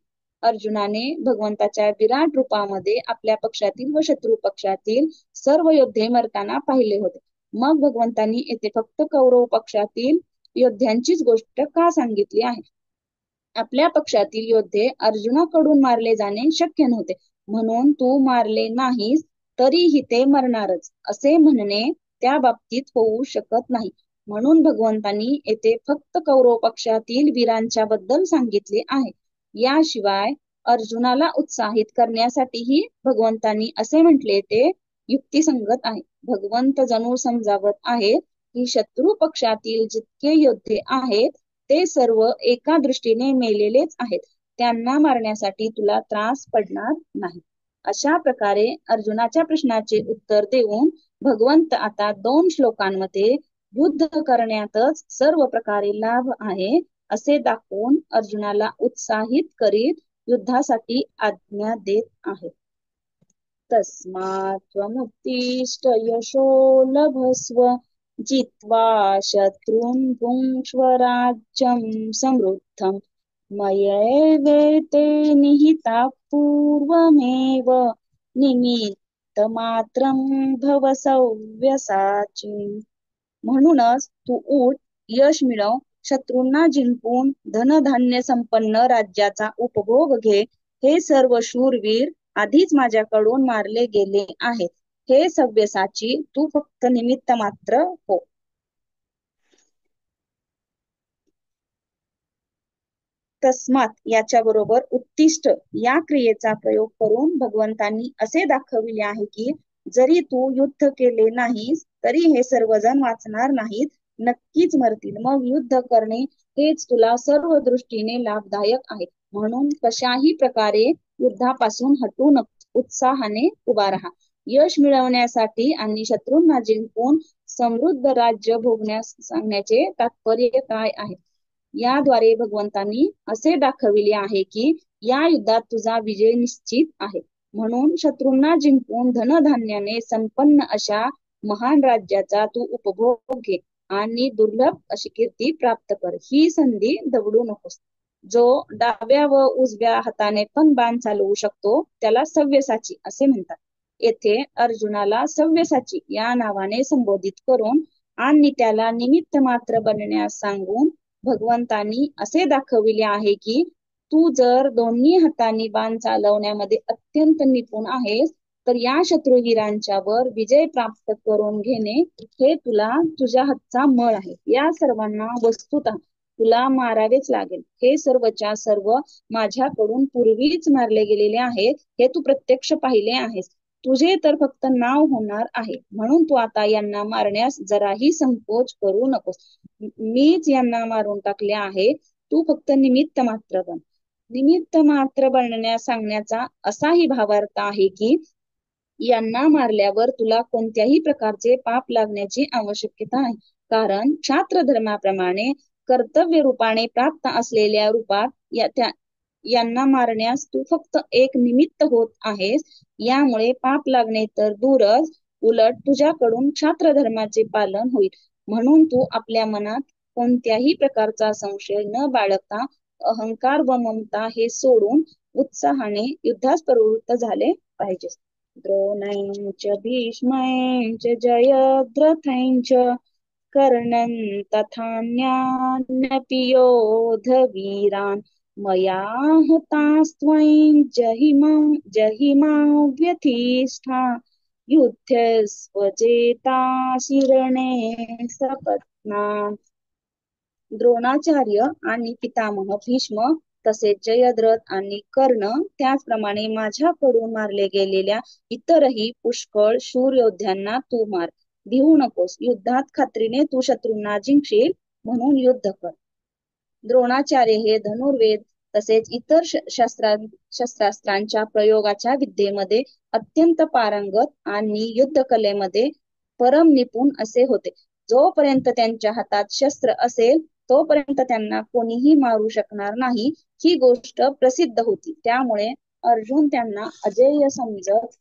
अर्जुनाने भगवंताच्या विराट रूपामध्ये आपल्या पक्षातील व शत्रू पक्षातील सर्व योद्धे मरताना पाहिले होते. मग भगवंतांनी येथे फक्त कौरव पक्षातील योद्ध्यांचीच गोष्ट का सांगितली आहे? आपल्या पक्षातील योद्धे अर्जुनाकडून मारले जाणे शक्य नव्हते. म्हणून तू मारले नाहीस तरीही ते मरणारच असे म्हणणे त्या बाबतीत होऊ शकत नाही. म्हणून भगवंतांनी येथे फक्त कौरव पक्षातील वीरांच्या बद्दल सांगितले आहे. याशिवाय अर्जुनाला उत्साहित करण्यासाठीही भगवंतांनी असे म्हटले ते युक्तिसंगत आहे. भगवंत जणू समजावत आहेत की शत्रू पक्षातील जितके योद्धे आहेत ते सर्व एका दृष्टीने मेलेलेच आहेत. त्यांना मारण्यासाठी तुला त्रास पडणार नाही. अशा प्रकारे अर्जुनाच्या प्रश्नाचे उत्तर देऊन भगवंत आता 2 श्लोकांमध्ये युद्ध करण्यातच सर्व प्रकारे लाभ आहे असे दाखवून अर्जुनाला उत्साहित करीत युद्धासाठी आज्ञा देत आहेत. तस्मात् त्वमुत्तिष्ठ यशो लभस्व जित्वा शत्रून् भुङ्क्ष्व राज्यं समृद्धम् मयैवेते निहिताः पूर्वमेव निमित्तमात्रं भव सव्यसाचिन्. म्हणूनच तू उठ, यश मिळव, शत्रूंना जिंकून धनधान्य संपन्न राज्याचा उपभोग घे. हे सर्व शूरवीर आधीच माझ्याकडून मारले गेले आहेत. हे सव्यसाची तू फक्त निमित्त मात्र हो. तस्मात याच्या बरोबर उत्तिष्ठ या क्रियेचा प्रयोग करून भगवंतांनी असे दाखविले आहे की जरी तू युद्ध केले नाहीस तरी हे सर्वजण वाचणार नाहीत, नक्कीच मरतील. मग युद्ध करणे हेच तुला सर्व दृष्टीने लाभदायक आहे. म्हणून कशाही प्रकारे युद्धापासून हटू नको, उत्साहाने उभा राहा. यश मिळवण्यासाठी आणि शत्रूंना जिंकून समृद्ध राज्य भोगण्यास सांगण्याचे तात्पर्य काय आहे? याद्वारे भगवंतांनी असे दाखविले आहे की या युद्धात तुझा विजय निश्चित आहे. म्हणून शत्रूंना जिंकून धनधान्याने संपन्न अशा महान राज्याचा तू उपभोग घे आणि दुर्लभ अशी कीर्ती प्राप्त कर. ही संधी दवडू नकोस. जो डाव्या व उजव्या हाताने पण बाण चालवू शकतो त्याला सव्यसाची असे म्हणतात. येथे अर्जुनाला सव्यसाची या नावाने संबोधित करून आणि त्याला निमित्त मात्र बनण्यास सांगून भगवंतांनी असे दाखविले आहे की तू जर दोन्ही हातांनी बाण चालवण्यामध्ये अत्यंत निपुण आहेस तर या शत्रुवीरांच्या वर विजय प्राप्त करून घेणे हे तुला तुझ्या हातचा मळ आहे. या सर्वांना वस्तुतः तुला मारावेच लागेल. हे सर्वच्या सर्व माझ्याकडून पूर्वीच मारले गेलेले आहेत, हे तू प्रत्यक्ष पाहिले आहेस. तुझे तर फक्त नाव होणार आहे. म्हणून तू आता यांना मारण्यास जराही संकोच करू नकोस. मीच यांना मारून टाकले आहे, तू फक्त निमित्त मात्र बन. निमित्त मात्र बनण्यास सांगण्याचा असाही भावार्थ आहे की यांना मारल्यावर तुला कोणत्याही प्रकारचे पाप लागण्याची आवश्यकता नाही. कारण क्षात्र धर्माप्रमाणे कर्तव्य रूपाने प्राप्त असलेल्या रूपात यांना मारण्यास तू फक्त एक निमित्त होत आहेस. यामुळे पाप लागणे तर दूरच, उलट तुझ्याकडून क्षात्र धर्माचे पालन होईल. म्हणून तू आपल्या मनात कोणत्याही प्रकारचा संशय न बाळगता अहंकार व ममता हे सोडून उत्साहाने युद्धास प्रवृत्त झाले पाहिजे. द्रोणैंच भीष्मैंच जयद्रथैंच कर्णं तथान्यानपि योधवीरान् मया हतास्त्वं जहिमा व्यथिष्ठा युद्धस्वजेतासि रणे सपत्नान्. द्रोणाचार्य आणि पितामह भीष्म तसेच जयद्रथ आणि कर्ण त्याचप्रमाणे माझ्याकडून मारले गेलेल्या इतरही पुष्कळ शूर योद्ध्यांना तू मार. भिवू नकोस. युद्धात खात्रीने तू शत्रूंना जिंकशील म्हणून युद्ध कर. द्रोणाचार्य हे धनुर्वेद तसेच इतर शस्त्रास्त्रांच्या प्रयोगाच्या विद्येमध्ये अत्यंत पारंगत आणि युद्धकलेमध्ये परम निपुण असे होते. जोपर्यंत त्यांच्या हातात शस्त्र असेल तोपर्यंत त्यांना कोणीही मारू शकणार नाही ही गोष्ट प्रसिद्ध होती. त्यामुळे अर्जुन त्यांना अजेय समजत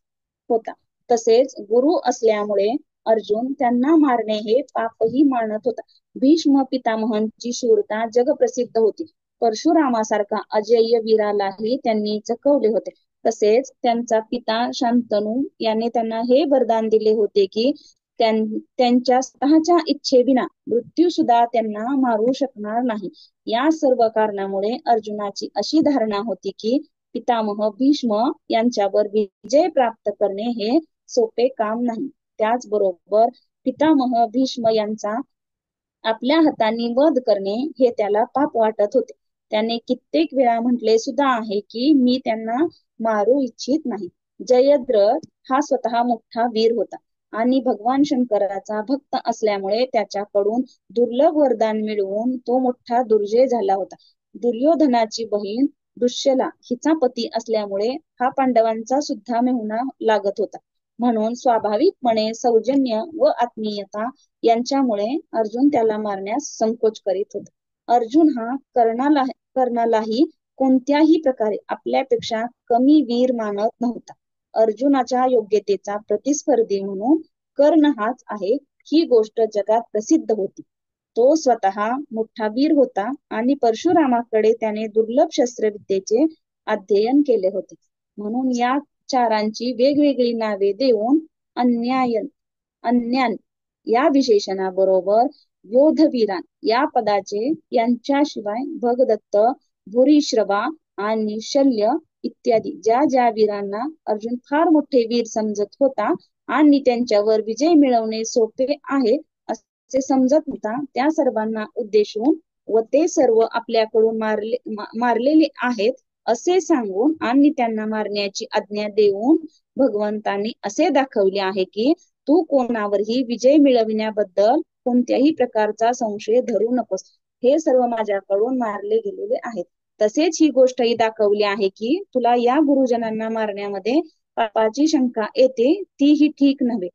होता. तसेच गुरु असल्यामुळे अर्जुन त्यांना मारणे हे पापही मानत होता. भीष्म पितामहांची शूरता जगप्रसिद्ध होती. परशुरामासारखा अजेय वीरालाही त्यांनी चकवले होते. तसेच त्यांचा पिता शांतनू याने त्यांना हे वरदान दिले होते की त्यांच्या स्वतःच्या इच्छेविना मृत्यू सुद्धा त्यांना मारू शकणार नाही. या सर्व कारणामुळे अर्जुनाची अशी धारणा होती की पितामह भीष्म यांच्यावर विजय प्राप्त करणे हे सोपे काम नाही. त्याचबरोबर पितामह भीष्म यांचा आपल्या हातांनी वध करणे हे त्याला पाप वाटत होते. त्याने कित्येक वेळा म्हटले सुद्धा आहे की मी त्यांना मारू इच्छित नाही. जयद्रथ हा स्वतः मोठा वीर होता आणि भगवान शंकराचा भक्त असल्यामुळे त्याच्याकडून दुर्लभ वरदान मिळवून तो मोठा दुर्जय झाला होता. दुर्योधनाची बहीण दुश्शला हिचा पती असल्यामुळे हा पांडवांचा सुद्धा मेहुणा लागत होता. म्हणून स्वाभाविकपणे सौजन्य व आत्मीयता यांच्यामुळे अर्जुन त्याला मारण्यास संकोच करीत होता. अर्जुन हा कर्णालाही कोणत्याही प्रकारे आपल्यापेक्षा कमी वीर मानत नव्हता. अर्जुनाच्या योग्यतेचा प्रतिस्पर्धी म्हणून कर्ण हाच आहे ही गोष्ट जगात प्रसिद्ध होती. तो स्वतः मोठा वीर होता आणि परशुरामाकडे त्याने दुर्लभ शस्त्रविद्येचे अध्ययन केले होते. म्हणून या चारांची वेगवेगळी नावे देऊन अन्यान या विशेषणाबरोबर योधवीरान या पदाचे यांच्याशिवाय भगदत्त, भूरिश्रवा आणि शल्य इत्यादी ज्या वीरांना अर्जुन फार मोठे वीर समजत होता आणि त्यांच्यावर विजय मिळवणे सोपे आहे असे समजत होता त्या सर्वांना उद्देशून व ते सर्व आपल्याकडून मारलेले आहेत असे सांगून आणि त्यांना मारण्याची आज्ञा देऊन भगवंतांनी असे दाखवले आहे की तू कोणावरही विजय मिळविण्याबद्दल कोणत्याही प्रकारचा संशय धरू नकोस. हे सर्व माझ्याकडून मारले गेलेले आहेत. तसेच ही गोष्टही दाखवली आहे की तुला या गुरुजनांना मारण्यामध्ये पापाची शंका येते, तीही ठीक नव्हे.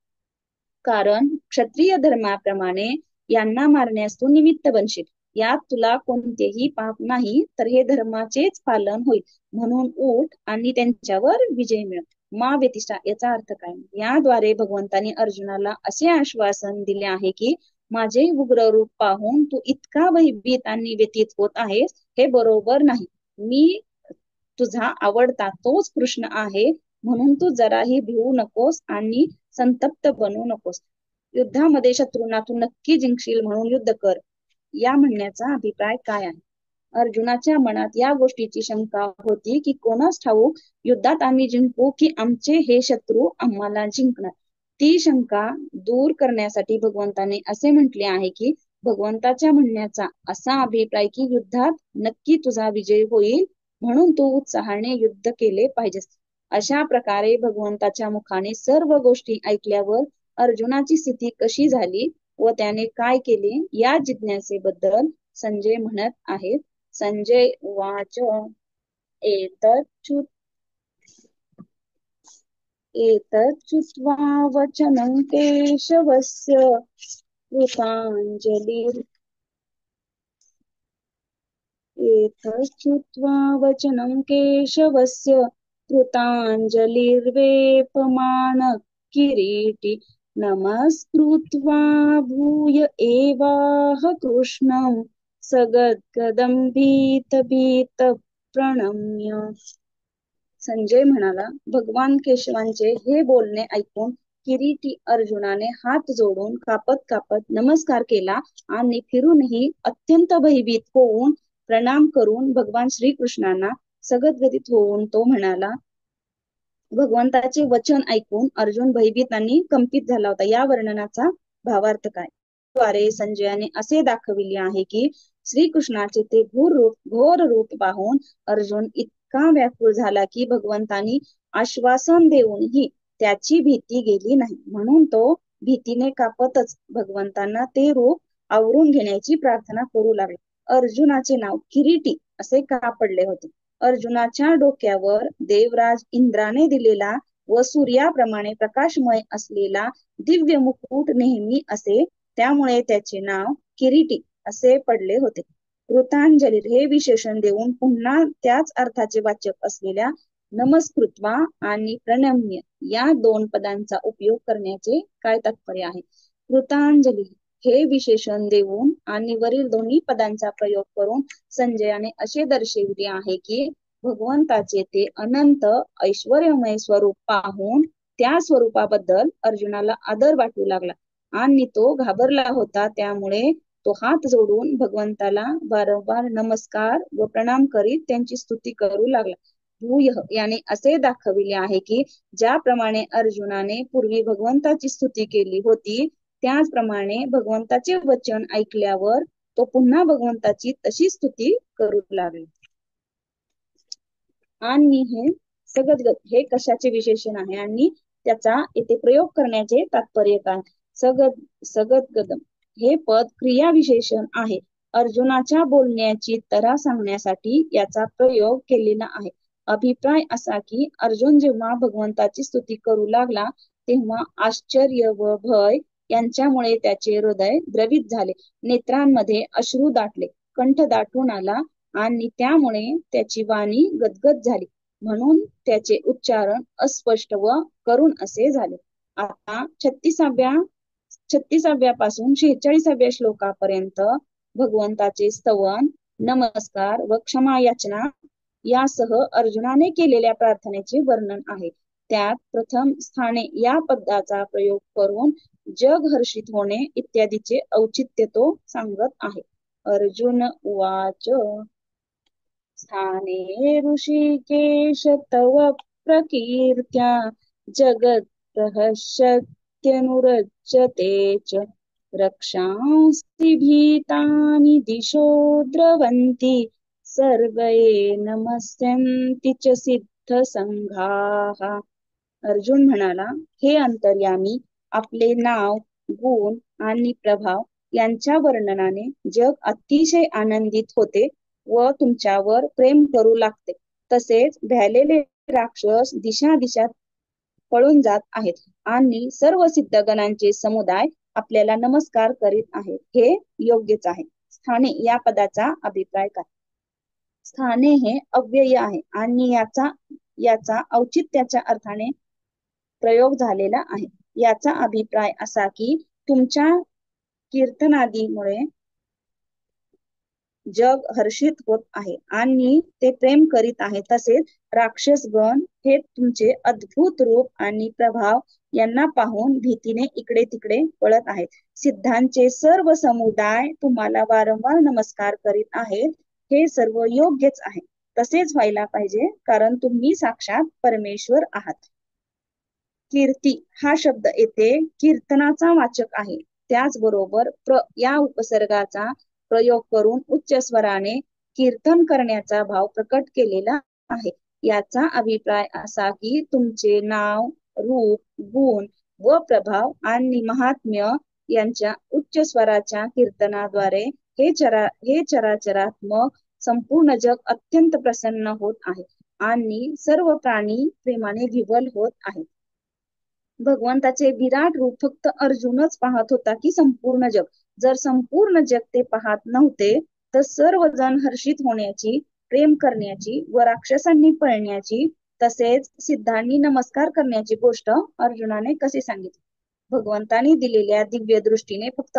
कारण क्षत्रिय धर्माप्रमाणे यांना मारण्यास तू निमित्त बनशील. यात तुला कोणतेही पाप नाही, तर हे धर्माचेच पालन होईल. म्हणून उठ आणि त्यांच्यावर विजय मिळव. मा व्यतिष्ठा याचा अर्थ काय? याद्वारे भगवंतांनी अर्जुनाला असे आश्वासन दिले आहे की माझे उग्र रूप पाहून तू इतका भयभीत आणि व्यतीत होत आहेस, हे बरोबर नाही. मी तुझा आवडता तोच कृष्ण आहे, म्हणून तू जराही भिवू नकोस आणि संतप्त बनू नकोस. युद्धामध्ये शत्रूंना तू नक्की जिंकशील म्हणून युद्ध कर. या म्हणण्याचा अभिप्राय काय आहे? अर्जुनाच्या मनात या गोष्टीची शंका होती की कोणास ठाऊक युद्धात आम्ही जिंकू की आमचे हे शत्रू आम्हाला जिंकणार. ती शंका दूर करण्यासाठी भगवंताने असे म्हटले आहे की भगवंताच्या म्हणण्याचा असा अभिप्राय की युद्धात नक्की तुझा विजय होईल, म्हणून तू उत्साहाने युद्ध केले पाहिजेस. अशा प्रकारे भगवंताच्या मुखाने सर्व गोष्टी ऐकल्यावर अर्जुनाची स्थिती कशी झाली व त्याने काय केले या जिज्ञासेबद्दल संजय म्हणत आहेत. संजय उवाच एतच्छ्रुत्वा वचनं केशवस्य कृताञ्जलिर् एतच्छ्रुत्वा वचनं केशवस्य कृताञ्जलिर्वेपमानः किरीटी नमस्कृत्वा भूय एवाह कृष्णं सगद्गदं भीत प्रणम्य. संजय म्हणाला, भगवान केशवांचे हे बोलणे ऐकून किरीटी अर्जुनाने हात जोडून कापत कापत नमस्कार केला आणि फिरूनही अत्यंत भयभीत होऊन प्रणाम करून भगवान श्रीकृष्णांना सगद्गदित होऊन तो म्हणाला. भगवंताचे वचन ऐकून अर्जुन भयभीत आणि कंपित झाला होता. या वर्णनाचा भावार्थ काय? द्वारे संजयाने असे दाखविले आहे की श्रीकृष्णाचे ते घोर रूप पाहून अर्जुन इतका व्याकुळ झाला की भगवंतांनी आश्वासन देऊनही त्याची भीती गेली नाही. म्हणून तो भीतीने कापतच भगवंतांना ते रूप आवरून घेण्याची प्रार्थना करू लागला. अर्जुनाचे नाव किरीटी असे का पडले होते? अर्जुनाच्या डोक्यावर देवराज इंद्राने दिलेला व सूर्याप्रमाणे प्रकाशमय असलेला दिव्य मुकुट नेहमी असे, त्यामुळे त्याचे नाव किरीटी असे पडले होते. कृतांजली हे विशेषण देऊन पुन्हा त्याच अर्थाचे वाचक असलेल्या नमस्कृत्वा आणि प्रणम्य या दोन पदांचा उपयोग करण्याचे काय तात्पर्य आहे? कृतांजली हे विशेषण देऊन आणि वरील दोन्ही पदांचा प्रयोग करून संजयाने असे दर्शविले आहे की भगवंताचे ते अनंत ऐश्वर्यमय स्वरूप पाहून त्या स्वरूपाबद्दल अर्जुनाला आदर वाटू लागला आणि तो घाबरला होता. त्यामुळे तो हात जोडून भगवंताला वारंवार नमस्कार व प्रणाम करीत त्यांची स्तुती करू लागला. भूयः याने असे दाखविले आहे की ज्याप्रमाणे अर्जुनाने पूर्वी भगवंताची स्तुती केली होती, त्याचप्रमाणे भगवंताचे वचन ऐकल्यावर तो पुन्हा भगवंताची तशी स्तुती करू लागला. आणि हे सगद्गद हे कशाचे विशेषण आहे आणि त्याचा येथे प्रयोग करण्याचे तात्पर्य काय? सगद्गदम हे पद क्रिया विशेषण आहे. अर्जुनाच्या बोलण्याची तऱ्हा सांगण्यासाठी याचा प्रयोग केलेला आहे. अभिप्राय असा की अर्जुन जेव्हा भगवंताची स्तुती करू लागला तेव्हा आश्चर्य व भय यांच्यामुळे त्याचे हृदय द्रवित झाले, नेत्रांमध्ये अश्रू दाटले, कंठ दाटून आला आणि त्यामुळे त्याची वाणी गदगद झाली, म्हणून त्याचे उच्चारण अस्पष्ट व करुण असे झाले. आता 36व्या पासून 46व्या श्लोकापर्यंत भगवंताचे स्तवन, नमस्कार व क्षमा याचना यासह अर्जुनाने केलेल्या प्रार्थनेचे वर्णन आहे. त्यात प्रथम स्थाने या पदाचा प्रयोग करून जग हर्षित होणे इत्यादीचे औचित्य तो सांगत आहे. अर्जुन उवाच स्थाने ऋषिकेश तव प्रकीर्त्या जगत् प्रहस्यत्यनुरज्यते च रक्षांसि भीतानि दिशो द्रवन्ति सर्वे नमस्यन्ति च सिद्धसंघाः. अर्जुन म्हणाला, हे अंतर्यामी, आपले नाव, गुण आणि प्रभाव यांच्या वर्णनाने जग अतिशय आनंदित होते व तुमच्यावर प्रेम करू लागते. तसेच भ्यालेले राक्षस दिशा दिशा पळून जात आहेत आणि सर्व सिद्धगणांचे समुदाय आपल्याला नमस्कार करीत आहेत. हे योग्यच आहे. स्थाने या पदाचा अभिप्राय काय? स्थाने हे अव्यय आहे आणि याचा औचित्याच्या अर्थाने प्रयोग झालेला आहे. याचा अभिप्राय असा की तुमच्या कीर्तनादीमुळे जग हर्षित होत आहे आणि ते प्रेम करीत आहे. तसेच राक्षसगण हे तुमचे अद्भुत रूप आणि प्रभाव यांना पाहून भीतीने इकडे तिकडे पळत आहेत. सिद्धांचे सर्व समुदाय तुम्हाला वारंवार नमस्कार करीत आहेत. हे सर्व योग्यच आहे. तसेच व्हायला पाहिजे, कारण तुम्ही साक्षात परमेश्वर आहात. कीर्ती हा शब्द येथे कीर्तनाचा वाचक आहे. त्याचबरोबर या उपसर्गाचा प्रयोग करून उच्च स्वराने कीर्तन करण्याचा भाव प्रकट केलेला आहे. याचा अभिप्राय असा की तुमचे नाव, रूप, गुण व प्रभाव आणि महात्म्य यांच्या उच्च स्वराच्या कीर्तनाद्वारे हे चराचरात्मक संपूर्ण जग अत्यंत प्रसन्न होत आहे आणि सर्व प्राणी प्रेमाने विव्हल होत आहेत. भगवंताचे विराट रूप फक्त अर्जुनच पाहत होता की संपूर्ण जग? जर संपूर्ण जग ते पाहत नव्हते तर सर्वजण हर्षित होण्याची, प्रेम करण्याची व राक्षसांनी पळण्याची तसेच सिद्धांनी नमस्कार करण्याची गोष्ट अर्जुनाने कसे सांगितली? भगवंतानी दिलेल्या दिव्य दृष्टीने फक्त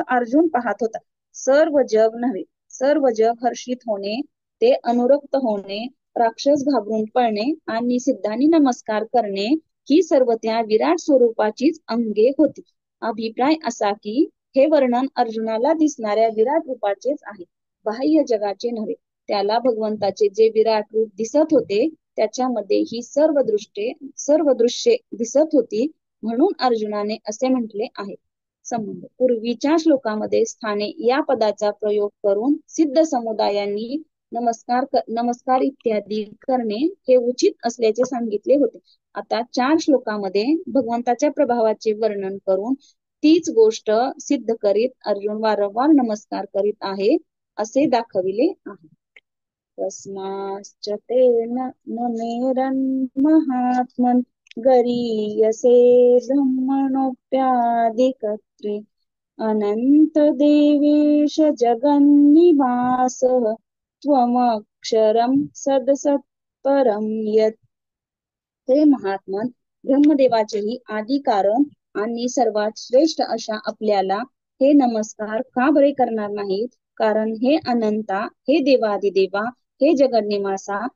अर्जुन पाहत होता. सर्व जग नव्हे. सर्व जग हर्षित होणे, ते अनुरक्त होणे, राक्षस घाबरून पळणे आणि सिद्धांनी नमस्कार करणे ही सर्व त्या विराट स्वरूपाचीच अंगे होती. अभिप्राय असा की हे वर्णन अर्जुनाला दिसणाऱ्या विराट रूपाचेच आहे, बाह्य जगाचे नव्हे. त्याला भगवंताचे जे विराट रूप दिसत होते त्याच्यामध्ये ही सर्व दृश्ये दिसत होती, म्हणून अर्जुनाने असे म्हटले आहे. संबंध पूर्वीच्या श्लोकामध्ये स्थाने या पदाचा प्रयोग करून सिद्ध समुदायांनी नमस्कार इत्यादी करणे हे उचित असल्याचे सांगितले होते. आता 4 श्लोकामध्ये भगवंताच्या प्रभावाचे वर्णन करून तीच गोष्ट सिद्ध करीत अर्जुन वारंवार नमस्कार करीत आहे असे दाखविले आहे. तस्माच्च तेन न मेरन्महात्मन् गरीयसे ब्रह्मणोऽप्यादिकर्त्रे अनंत देवेश जगन्निवासः त्वमक्षरं सदसत्परं यत्. हे महात्मन, ब्रह्मदेवाचेही आदी कारण आणि सर्वात श्रेष्ठ अशा आपल्याला हे नमस्कार का बरे करणार नाहीत? कारण हे अनंता, हे देवादिदेवा, हे जगन्निवासा,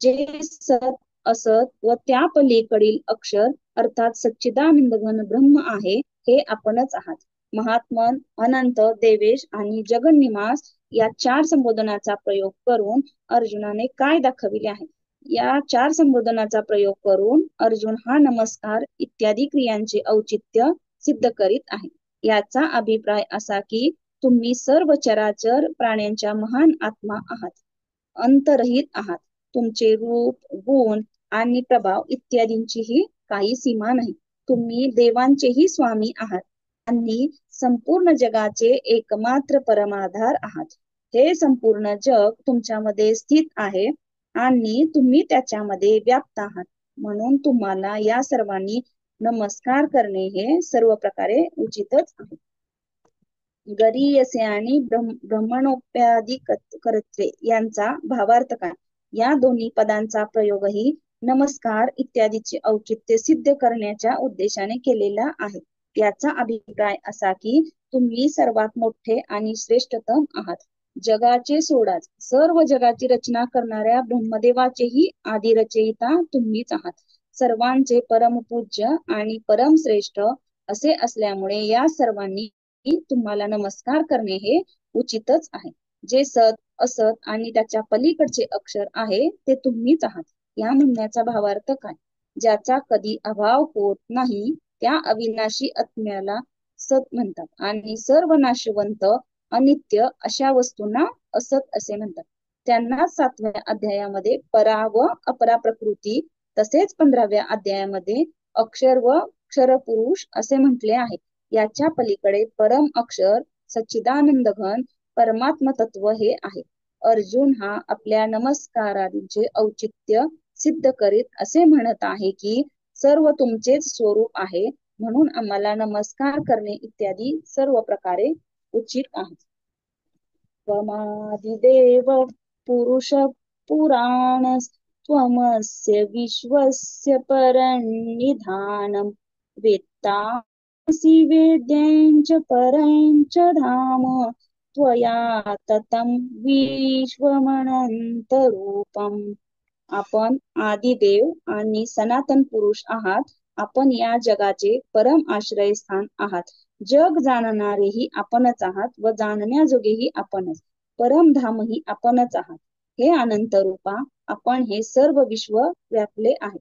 जे सत, असत व त्या पलीकडील अक्षर अर्थात सच्चिदानंद घन ब्रह्म आहे, हे आपणच आहात. महात्मन, अनंत, देवेश आणि जगन्निवास या 4 संबोधनाचा प्रयोग करून अर्जुनाने काय दाखविले आहे? या 4 संबोधनाचा प्रयोग करून अर्जुन हा नमस्कार इत्यादी क्रियांचे औचित्य सिद्ध करीत आहे. याचा अभिप्राय असा की तुम्ही सर्व चराचर प्राण्यांच्या महान आत्मा आहात, अंतरहित आहात. तुमचे रूप, गुण आणि प्रभाव इत्यादींचीही काही सीमा नाही. तुम्ही देवांचेही स्वामी आहात आणि संपूर्ण जगाचे एकमात्र परमाधार आहात. हे संपूर्ण जग तुमच्यामध्ये स्थित आहे आणि तुम्ही त्याच्यामध्ये व्याप्त आहात, म्हणून तुम्हाला या सर्वांनी नमस्कार करणे हे सर्व प्रकारे उचितच आहे. गरीयसे आणि ब्रह्मणोप्यादी कर्त्रे यांचा भावार्थ काय? या दोन्ही पदांचा प्रयोगही नमस्कार इत्यादीचे औचित्य सिद्ध करण्याच्या उद्देशाने केलेला आहे. याचा अभिप्राय असा की तुम्ही सर्वात मोठे आणि श्रेष्ठतम आहात. जगाचे सोडाच, सर्व जगाची रचना करणाऱ्या ब्रह्मदेवाचेही आदी रचयिता तुम्हीच आहात. सर्वांचे परमपूज्य आणि परमश्रेष्ठ असे असल्यामुळे या सर्वांनी तुम्हाला नमस्कार करणे हे उचितच आहे. जे सत, असत आणि त्याच्या पलीकडचे अक्षर आहे ते तुम्हीच आहात. या म्हणण्याचा भावार्थ काय? ज्याचा कधी अभाव होत नाही त्या अविनाशी आत्म्याला सत म्हणतात आणि सर्व नाशवंत अनित्य अशा वस्तूंना असत असे म्हणतात. त्यांना 7व्या अध्यायामध्ये परा व अपरा प्रकृती, तसेच 15व्या अध्यायामध्ये अक्षर व अक्षर पुरुष असे म्हटले आहे. याच्या पलीकडे परम अक्षर सच्चिदानंद घन परमात्म तत्व हे आहे. अर्जुन हा आपल्या नमस्कारांचे औचित्य सिद्ध करीत असे म्हणत आहे की सर्व तुमचेच स्वरूप आहे, म्हणून आम्हाला नमस्कार करणे इत्यादी सर्व प्रकारे उचित आहे. त्वमादिदेव पुरुष पुराण त्वमस्य विश्वस्य परन्निधानम् वेत्तासि वेद्यं च परं च धाम त्वया ततं विश्वमनंतरूपम्. आपण आदिदेव आणि सनातन पुरुष आहात. आपण या जगाचे परम आश्रयस्थान आहात. जग जाणणारेही आपणच आहात व जाणण्याजोगेही आपणच. परमधामही आपणच आहात. हे अनंत रूपा, आपण हे सर्व विश्व व्यापले आहे.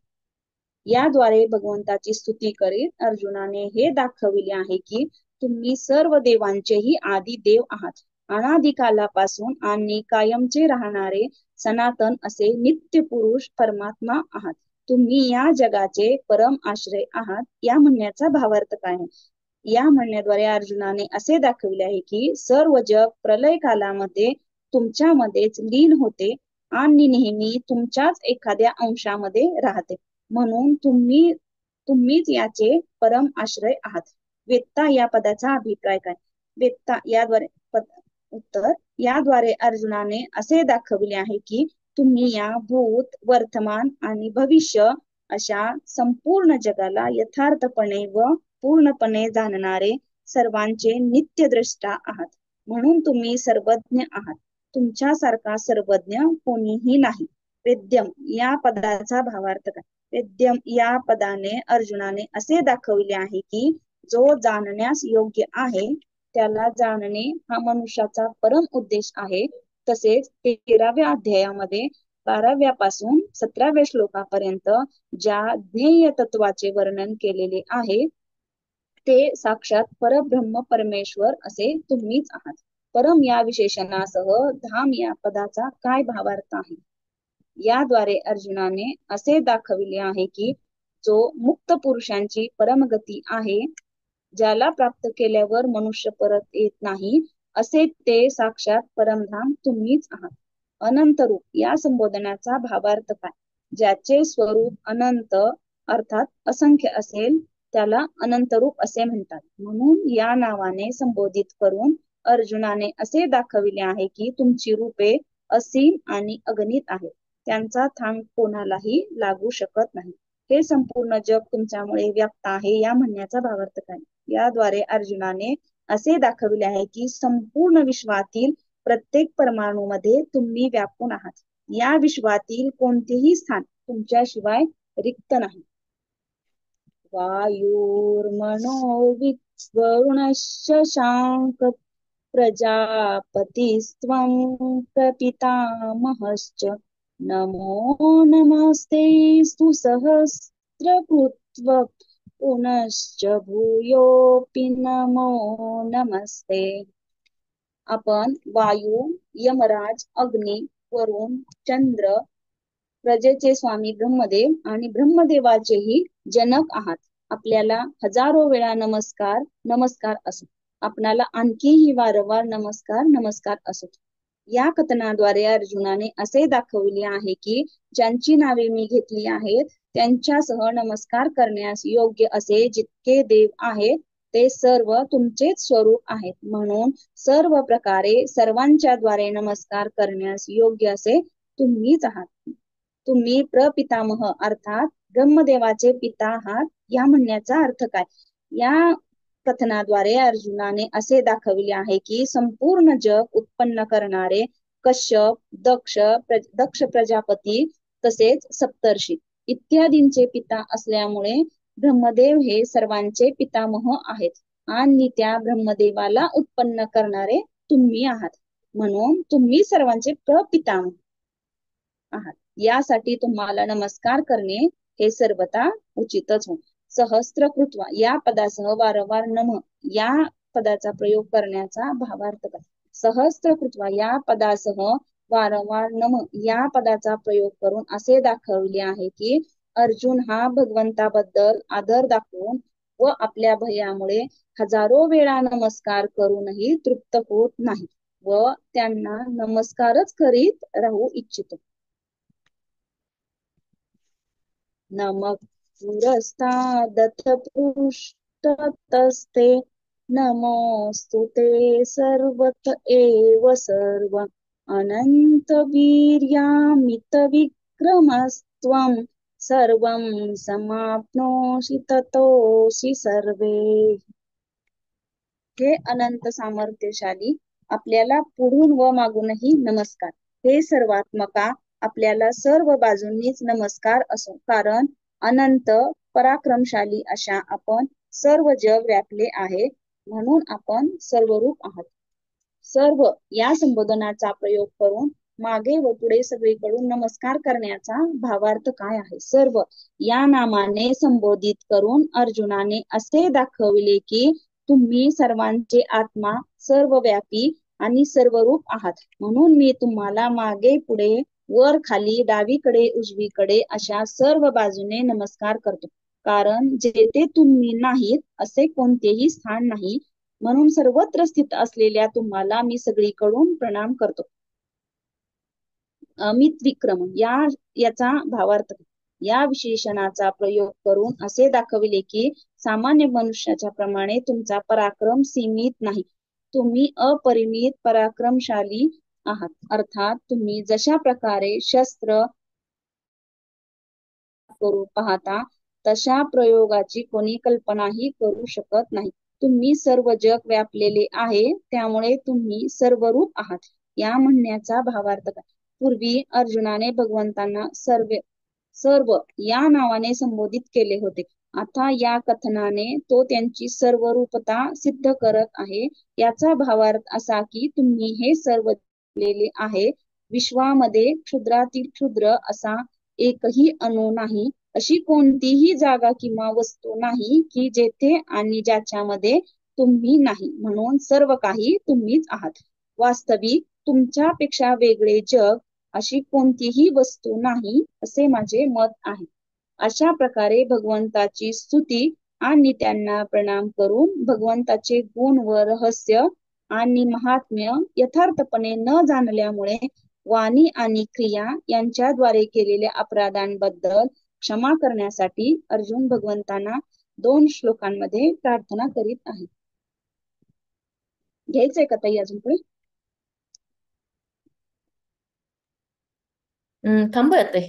याद्वारे भगवंताची स्तुती करीत अर्जुनाने हे दाखविले आहे की तुम्ही सर्व देवांचेही आदी देव आहात. अनादी कालापासून आणि कायमचे राहणारे सनातन असे नित्य पुरुष परमात्मा आहात. तुम्ही या जगाचे परम आश्रय आहात. या म्हणण्याचा भावार्थ काय आहे? या म्हणण्याद्वारे अर्जुनाने असे दाखविले आहे की सर्व जग प्रलय कालामध्ये तुमच्यामध्येच लीन होते आणि नेहमी तुमच्याच एखाद्या अंशामध्ये राहते, म्हणून तुम्हीच याचे परम आश्रय आहात. वेत्ता या पदाचा अभिप्राय काय? वेत्ता याद्वारे उत्तर, याद्वारे अर्जुनाने असे दाखविले आहे की तुम्ही या भूत, वर्तमान आणि भविष्य अशा संपूर्ण जगाला यथार्थपणे व पूर्णपणे जाणणारे सर्वांचे नित्यद्रष्टा आहात, म्हणून तुम्ही सर्वज्ञ आहात. तुमच्यासारखा सर्वज्ञ कोणीही नाही. वेद्यम या पदाचा भावार्थ काय? वेद्यम या पदाने अर्जुनाने असे दाखविले आहे की जो जाणण्यास योग्य आहे त्याला जाणणे हा मनुष्याचा परम उद्देश आहे. तसेच 13व्या अध्यायामध्ये 12व्या पासून 17व्या श्लोकापर्यंत ज्या ध्येय तत्वाचे वर्णन केलेले आहे ते साक्षात परब्रह्म परमेश्वर असे तुम्हीच आहात. परम या विशेषणासह धाम या पदाचा काय भावार्थ आहे? याद्वारे अर्जुनाने असे दाखविले आहे की जो मुक्त पुरुषांची परमगती आहे, ज्याला प्राप्त केल्यावर मनुष्य परत येत नाही, असे ते साक्षात परमधाम तुम्हीच आहात. अनंत रूप या संबोधनाचा भावार्थ काय? ज्याचे स्वरूप अनंत अर्थात असंख्य असेल त्याला अनंत रूप असे म्हणतात, म्हणून या नावाने संबोधित करून अर्जुनाने असे दाखविले आहे की तुमची रूपे असीम आणि अगणित आहेत. त्यांचा थांब कोणालाही लागू शकत नाही. हे संपूर्ण जग तुमच्यामुळे व्याप्त आहे या म्हणण्याचा भावार्थ काय? याद्वारे अर्जुनाने असे दाखविले आहे की संपूर्ण विश्वातील प्रत्येक परमाणूमध्ये तुम्ही व्यापून आहात. या विश्वातील कोणतेही स्थान तुमच्याशिवाय रिक्त नाही. वायुर्मनोविद्वरुणश्च शांक प्रजापतिस्त्वं प्रपितामहश्च नमो नमस्तेस्तु सहस्रकृत्व पुनश्च भूयोऽपि नमो नमस्ते. आपण वायू, यमराज, अग्नी, वरुण, चंद्र, प्रजेचे स्वामी ब्रह्मदेव आणि ब्रह्मदेवाचेही जनक आहात. आपल्याला हजारो वेळा नमस्कार नमस्कार असो. आपणाला आणखीही वारंवार नमस्कार नमस्कार असो. या कथनाद्वारे अर्जुनाने असे दाखविले आहे की ज्यांची नावे मी घेतली आहेत त्यांच्यासह नमस्कार करण्यास योग्य असे जितके देव आहेत ते सर्व तुमचेच स्वरूप आहेत, म्हणून सर्व प्रकारे सर्वांच्या द्वारे नमस्कार करण्यास योग्य असे तुम्हीच आहात. तुम्ही प्रपितामह अर्थात ब्रह्मदेवाचे पिता आहात. या म्हणण्याचा अर्थ काय? या कथनाद्वारे अर्जुनाने असे दाखविले आहे की संपूर्ण जग उत्पन्न करणारे कश्यप, दक्ष प्रजापती तसेच सप्तर्षी इत्यादींचे पिता असल्यामुळे ब्रह्मदेव हे सर्वांचे पितामह आहेत आणि त्या ब्रह्मदेवाला उत्पन्न करणारे तुम्ही आहात, म्हणून तुम्ही सर्वांचे प्रपितामह आहात. यासाठी तुम्हाला नमस्कार करणे हे सर्वथा उचितच हो. सहस्त्रकृत्वा या पदासह वारंवार नम या पदाचा प्रयोग करण्याचा भावार्थ करा. सहस्त्रकृत्वा या पदासह वारंवार नम या पदाचा प्रयोग करून असे दाखवले आहे की अर्जुन हा भगवंताबद्दल आदर दाखवून व आपल्या भयामुळे हजारो वेळा नमस्कार करूनही तृप्त होत नाही व त्यांना नमस्कारच करीत राहू इच्छितो. नमः पुरस्तादथ पृष्ठतस्ते नमोऽस्तुते सर्वत एव सर्व अनंत वीर्यामित विक्रमस्त्वं सर्वं समाप्नोषि ततोषि सर्वे. हे अनंत सामर्थ्यशाली, आपल्याला पुढून व मागूनही नमस्कार. हे सर्वात्मका, आपल्याला सर्व बाजूंनीच नमस्कार असो, कारण अनंत पराक्रमशाली अशा आपण सर्व जग व्यापले आहे, म्हणून आपण सर्वरूप आहात. सर्व या संबोधनाचा प्रयोग करून मागे व पुढे सगळीकडून नमस्कार करण्याचा भावार्थ काय आहे. सर्व या नामाने संबोधित करून अर्जुनाने असे दाखविले की तुम्ही सर्वांचे आत्मा, सर्वव्यापी आणि सर्वरूप आहात, म्हणून मी तुम्हाला मागे पुढे वर खाली डावीकडे उजवीकडे अशा सर्व बाजूने नमस्कार करतो, कारण जेथे तुम्ही नाहीत असे कोणतेही स्थान नाही, म्हणून सर्वत्र स्थित असलेल्या तुम्हाला मी सगळीकडून प्रणाम करतो. अमित विक्रम याचा भावार्थ या विशेषणाचा प्रयोग करून असे दाखविले की सामान्य मनुष्याच्या प्रमाणे तुमचा पराक्रम सीमित नाही, तुम्ही अपरिमित पराक्रमशाली आहात. अर्थात तुम्ही जशा प्रकारे शस्त्र करू पाहता तशा प्रयोगाची कोणी कल्पनाही करू शकत नाही. तुम्ही सर्व जग व्यापलेले आहे, त्यामुळे तुम्ही सर्वरूप आहात या म्हणण्याचा भावार्थ काय. पूर्वी अर्जुनाने भगवंतांना सर्व या नावाने संबोधित केले होते. आता या कथनाने तो त्यांची सर्वरूपता सिद्ध करत आहे. याचा भावार्थ असा की तुम्ही हे सर्व व्यापलेले आहे. विश्वामध्ये क्षुद्रातील क्षुद्र असा एकही अणु नाही, अशी कोणतीही जागा किंवा वस्तू नाही की जेथे आणि ज्याच्यामध्ये तुम्ही नाही, म्हणून सर्व काही तुम्हीच आहात. वास्तविक तुमच्यापेक्षा वेगळे जग, अशी कोणतीही वस्तू नाही, असे माझे मत आहे. अशा प्रकारे भगवंताची स्तुती आणि त्यांना प्रणाम करून भगवंताचे गुण व रहस्य आणि महात्म्य यथार्थपणे न जाणल्यामुळे वाणी आणि क्रिया यांच्याद्वारे केलेल्या अपराधांबद्दल क्षमा करण्यासाठी अर्जुन भगवंतांना 2 श्लोकांमध्ये प्रार्थना करीत आहे. घ्यायचंय का ताई अजून पुढे? थांबूयात ताई,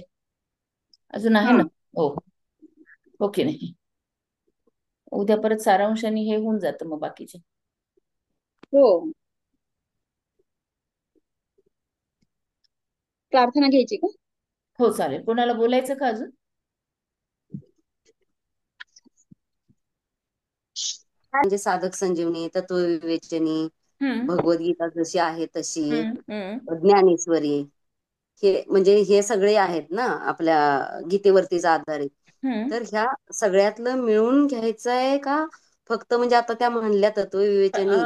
अजून आहे ना. हो, ओके. नाही, उद्या परत सारांशाने हे होऊन जातं मग बाकीचे. हो, प्रार्थना घ्यायची का? हो चालेल. कोणाला बोलायचं का अजून? म्हणजे साधक संजीवनी, तत्वविवेचनी, भगवद्गीता जशी आहे तशी, ज्ञानेश्वरी, हे म्हणजे हे सगळे आहेत ना आपल्या गीतेवरतीच आधारित. तर ह्या सगळ्यातलं मिळून घ्यायचं आहे का फक्त म्हणजे आता त्या म्हणल्या तत्वविवेचनी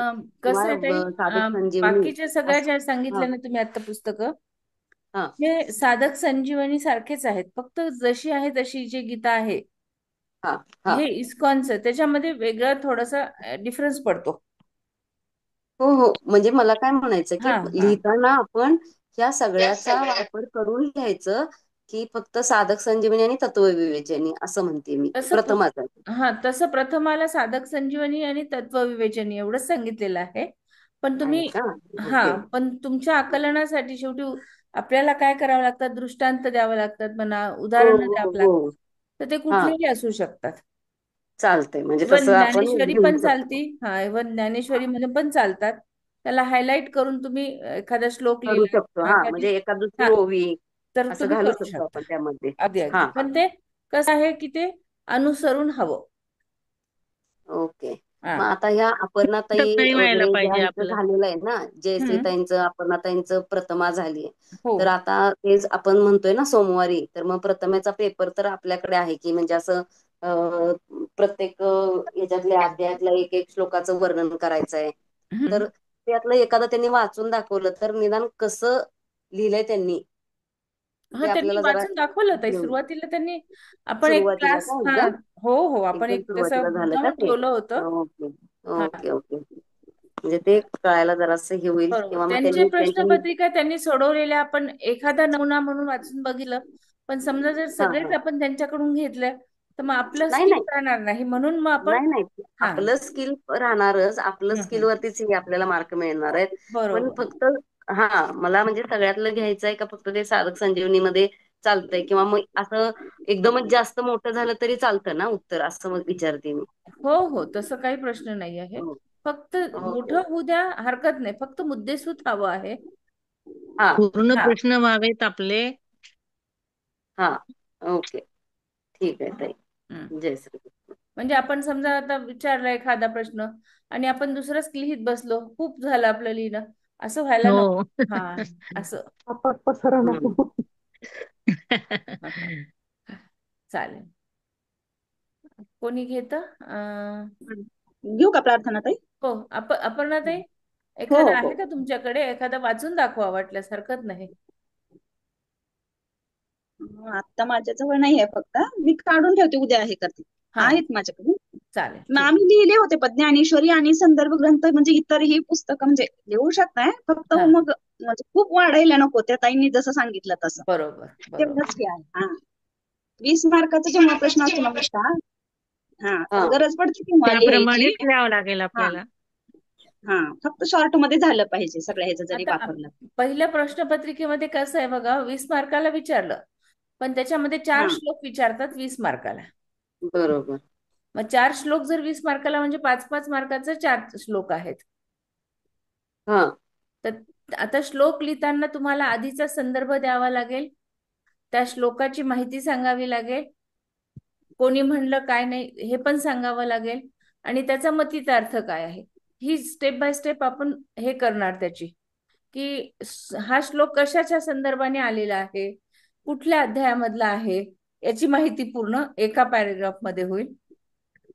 कसं आहे ताई, साधक संजीवनी बाकीच्या सगळ्या ज्या सांगितल्या ना तुम्ही आता पुस्तकं, हे साधक संजीवनी सारखेच आहेत, फक्त जशी आहे तशी जी गीता आहे हे इस्कॉनचं, त्याच्यामध्ये वेगळं थोडासा डिफरन्स पडतो. हो हो, म्हणजे मला काय म्हणायचं की लिहिताना आपण ह्या सगळ्याचा वापर करून लिहायचं की फक्त साधक संजीवनी आणि तत्वविवेचनी असं म्हणते मी प्रथमाचा. तसं प्रथमाला साधक संजीवनी आणि तत्वविवेचनी एवढंच सांगितलेलं आहे. पण तुम्ही पण तुमच्या आकलनासाठी शेवटी आपल्याला काय करावं लागतं, दृष्टांत द्यावं लागतात म्हणा, उदाहरणं द्यावं लागतात, तर ते कुठलेही असू शकतात. चालतंय, म्हणजे इव्हन तसं आपण ज्ञानेश्वरी पण चालती. इव्हन ज्ञानेश्वरी मध्ये पण चालतात. त्याला हायलाइट करून तुम्ही एखादा श्लोक करू लिहिला शकतो. म्हणजे एका दुसरी ओवी तर असं तुम्ही घालू करू शकतो शकता आपण त्यामध्ये. अगदी अगदी. पण ते कसं आहे की ते अनुसरून हवं. ओके. मग आता ह्या अपर्णाताई नाही व्हायला वगैरे पाहिजे ज्यांचं आपलं. झालेलं आहे ना, जयश्रीताईंचं अपर्णाताईंचं प्रथमा झाली हो तर आता तेच आपण म्हणतोय ना सोमवारी, तर मग प्रथमेचा पेपर तर आपल्याकडे आहे की म्हणजे असं प्रत्येक याच्यातल्या अध्यायातल्या एक एक श्लोकाचं वर्णन करायचं आहे. तर त्यातलं एखादं त्यांनी वाचून दाखवलं तर निदान कसं लिहिलंय त्यांनी हा ते त्यांनी आपल्याला जरा वाचून दाखवलं ताई. घेऊन सुरुवातीला त्यांनी आपण एक सुरुवातीला क्लास, का हा एकदम हो हो, आपण एकदम एक तसं सुरुवातीला झालं का मुद्दामून ते? ठेवलं होतं. ओके हा ओके ओके. म्हणजे ते कळायला जरासं हे होईल बरोबर. किंवा मग त्यांचे त्यांनी त्यांच्या प्रश्नपत्रिका त्यांनी सोडवलेल्या आपण एखादा नमुना म्हणून वाचून बघितलं, पण समजा जर हा सगळेच हा आपण त्यांच्याकडून घेतलं तर मग आपलं नाही स्किल नाही राहणार नाही, म्हणून मग आपण नाही नाही हा आपलं स्किल राहणारच, आपलं हम्म, स्किल वरतीच हे आपल्याला मार्क मिळणार आहेत. पण बरोबर. फक्त हा मला म्हणजे सगळ्यातलं घ्यायचंय का फक्त ते साधक संजीवनी मध्ये चालतंय किंवा मग असं एकदमच जास्त मोठं झालं तरी चालतं ना उत्तर, असं मग विचारते मी. हो हो, तसं काही प्रश्न नाही आहे. हो, फक्त ओके मोठं होऊ द्या, हरकत नाही, फक्त मुद्देसूद हवं आहे. हा पूर्ण हा प्रश्न व्हावेत आपले. हा ओके ठीक आहे ताई. हम्म. जय श्री कृष्ण. म्हणजे आपण समजा आता विचारला एखादा प्रश्न आणि आपण दुसरंच लिहित बसलो, खूप झालं आपलं लिहिणं, असं व्हायला नको. हो. हा असं पसारा हम्म. नको. चालेल. कोणी घेत? घेऊ का प्रार्थना ताई? हो, अपर्णाताई, हो एखादा हो. आहे का तुमच्याकडे? एखादा वाचून दाखवा वाटल्यास, हरकत नाही. आता माझ्याजवळ नाही आहे, फक्त मी काढून ठेवते, उद्या हे करते. हा आहेत माझ्याकडे. चालेल, मग ठीक. आम्ही लिहिले होते ज्ञानेश्वरी आणि संदर्भ ग्रंथ म्हणजे इतरही पुस्तकं म्हणजे लिहू शकताय, फक्त हा मग म्हणजे खूप वाढायला नको, त्या ताईंनी जसं सांगितलं तसं बरोबर बरोबर. तेवढंच हे आहे. हा 20 मार्काचा जेव्हा प्रश्न असतो ना मोठा, हा तर हा गरज पडते तेव्हा लिहायची. त्याप्रमाणेच लिहावं लागेल हा आपल्याला. हा फक्त शॉर्ट मध्ये झालं पाहिजे, सगळ्या ह्याचं जरी आता वापरलं. पहिल्या प्रश्नपत्रिकेमध्ये कसं आहे बघा, 20 मार्काला विचारलं, पण त्याच्यामध्ये 4 हा श्लोक विचारतात 20 मार्काला. बरोबर. मग 4 श्लोक जर 20 मार्काला म्हणजे 5-5 मार्काचे 4 श्लोक आहेत. हा तर आता श्लोक लिहिताना तुम्हाला आधीचा संदर्भ द्यावा लागेल, त्या श्लोकाची माहिती सांगावी लागेल, कोणी म्हणलं काय नाही हे पण सांगावं लागेल, आणि त्याचा मतिता अर्थ काय आहे ही स्टेप बाय स्टेप आपण हे करणार त्याची, की हा श्लोक कशाच्या संदर्भाने आलेला आहे, कुठल्या अध्यायामधला आहे, याची माहिती पूर्ण एका पॅरेग्राफ मध्ये होईल.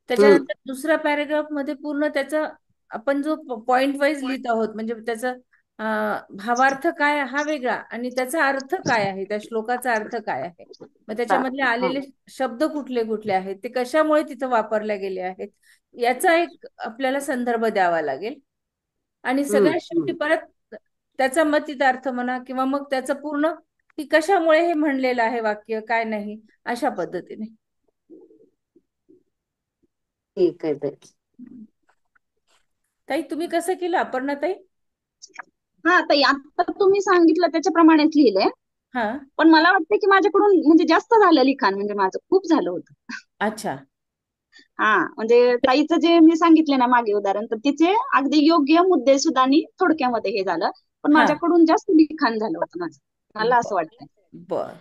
त्याच्यानंतर दुसऱ्या पॅरेग्राफ मध्ये पूर्ण त्याचा आपण जो पॉइंट वाईज लिहित आहोत, म्हणजे त्याचा भावार्थ काय हा वेगळा आणि त्याचा अर्थ काय आहे, त्या श्लोकाचा अर्थ काय आहे, मग त्याच्यामधले हा आलेले शब्द कुठले कुठले आहेत, ते कशामुळे तिथं वापरले गेले आहेत, याचा एक आपल्याला संदर्भ द्यावा लागेल. आणि सगळ्यात शेवटी परत त्याचा मतितार्थ म्हणा किंवा मग त्याचं पूर्ण की कशामुळे हे म्हणलेलं आहे वाक्य, काय नाही, अशा पद्धतीने. ठीक आहे ताई. ताई तुम्ही कसं केलं अपर्णा ताई? हा ताई, आता तुम्ही सांगितलं त्याच्याप्रमाणेच लिहिलंय, हा पण मला वाटतं की माझ्याकडून म्हणजे जास्त झालं लिखाण, म्हणजे माझं खूप झालं होतं. अच्छा. हा म्हणजे ताईचं जे मी सांगितले ना मागे उदाहरण, तर तिचे अगदी योग्य मुद्दे सुद्धा आणि थोडक्यामध्ये हे झालं, पण हा माझ्याकडून जास्त लिखाण झालं होतं माझं, मला असं वाटतंय. बर.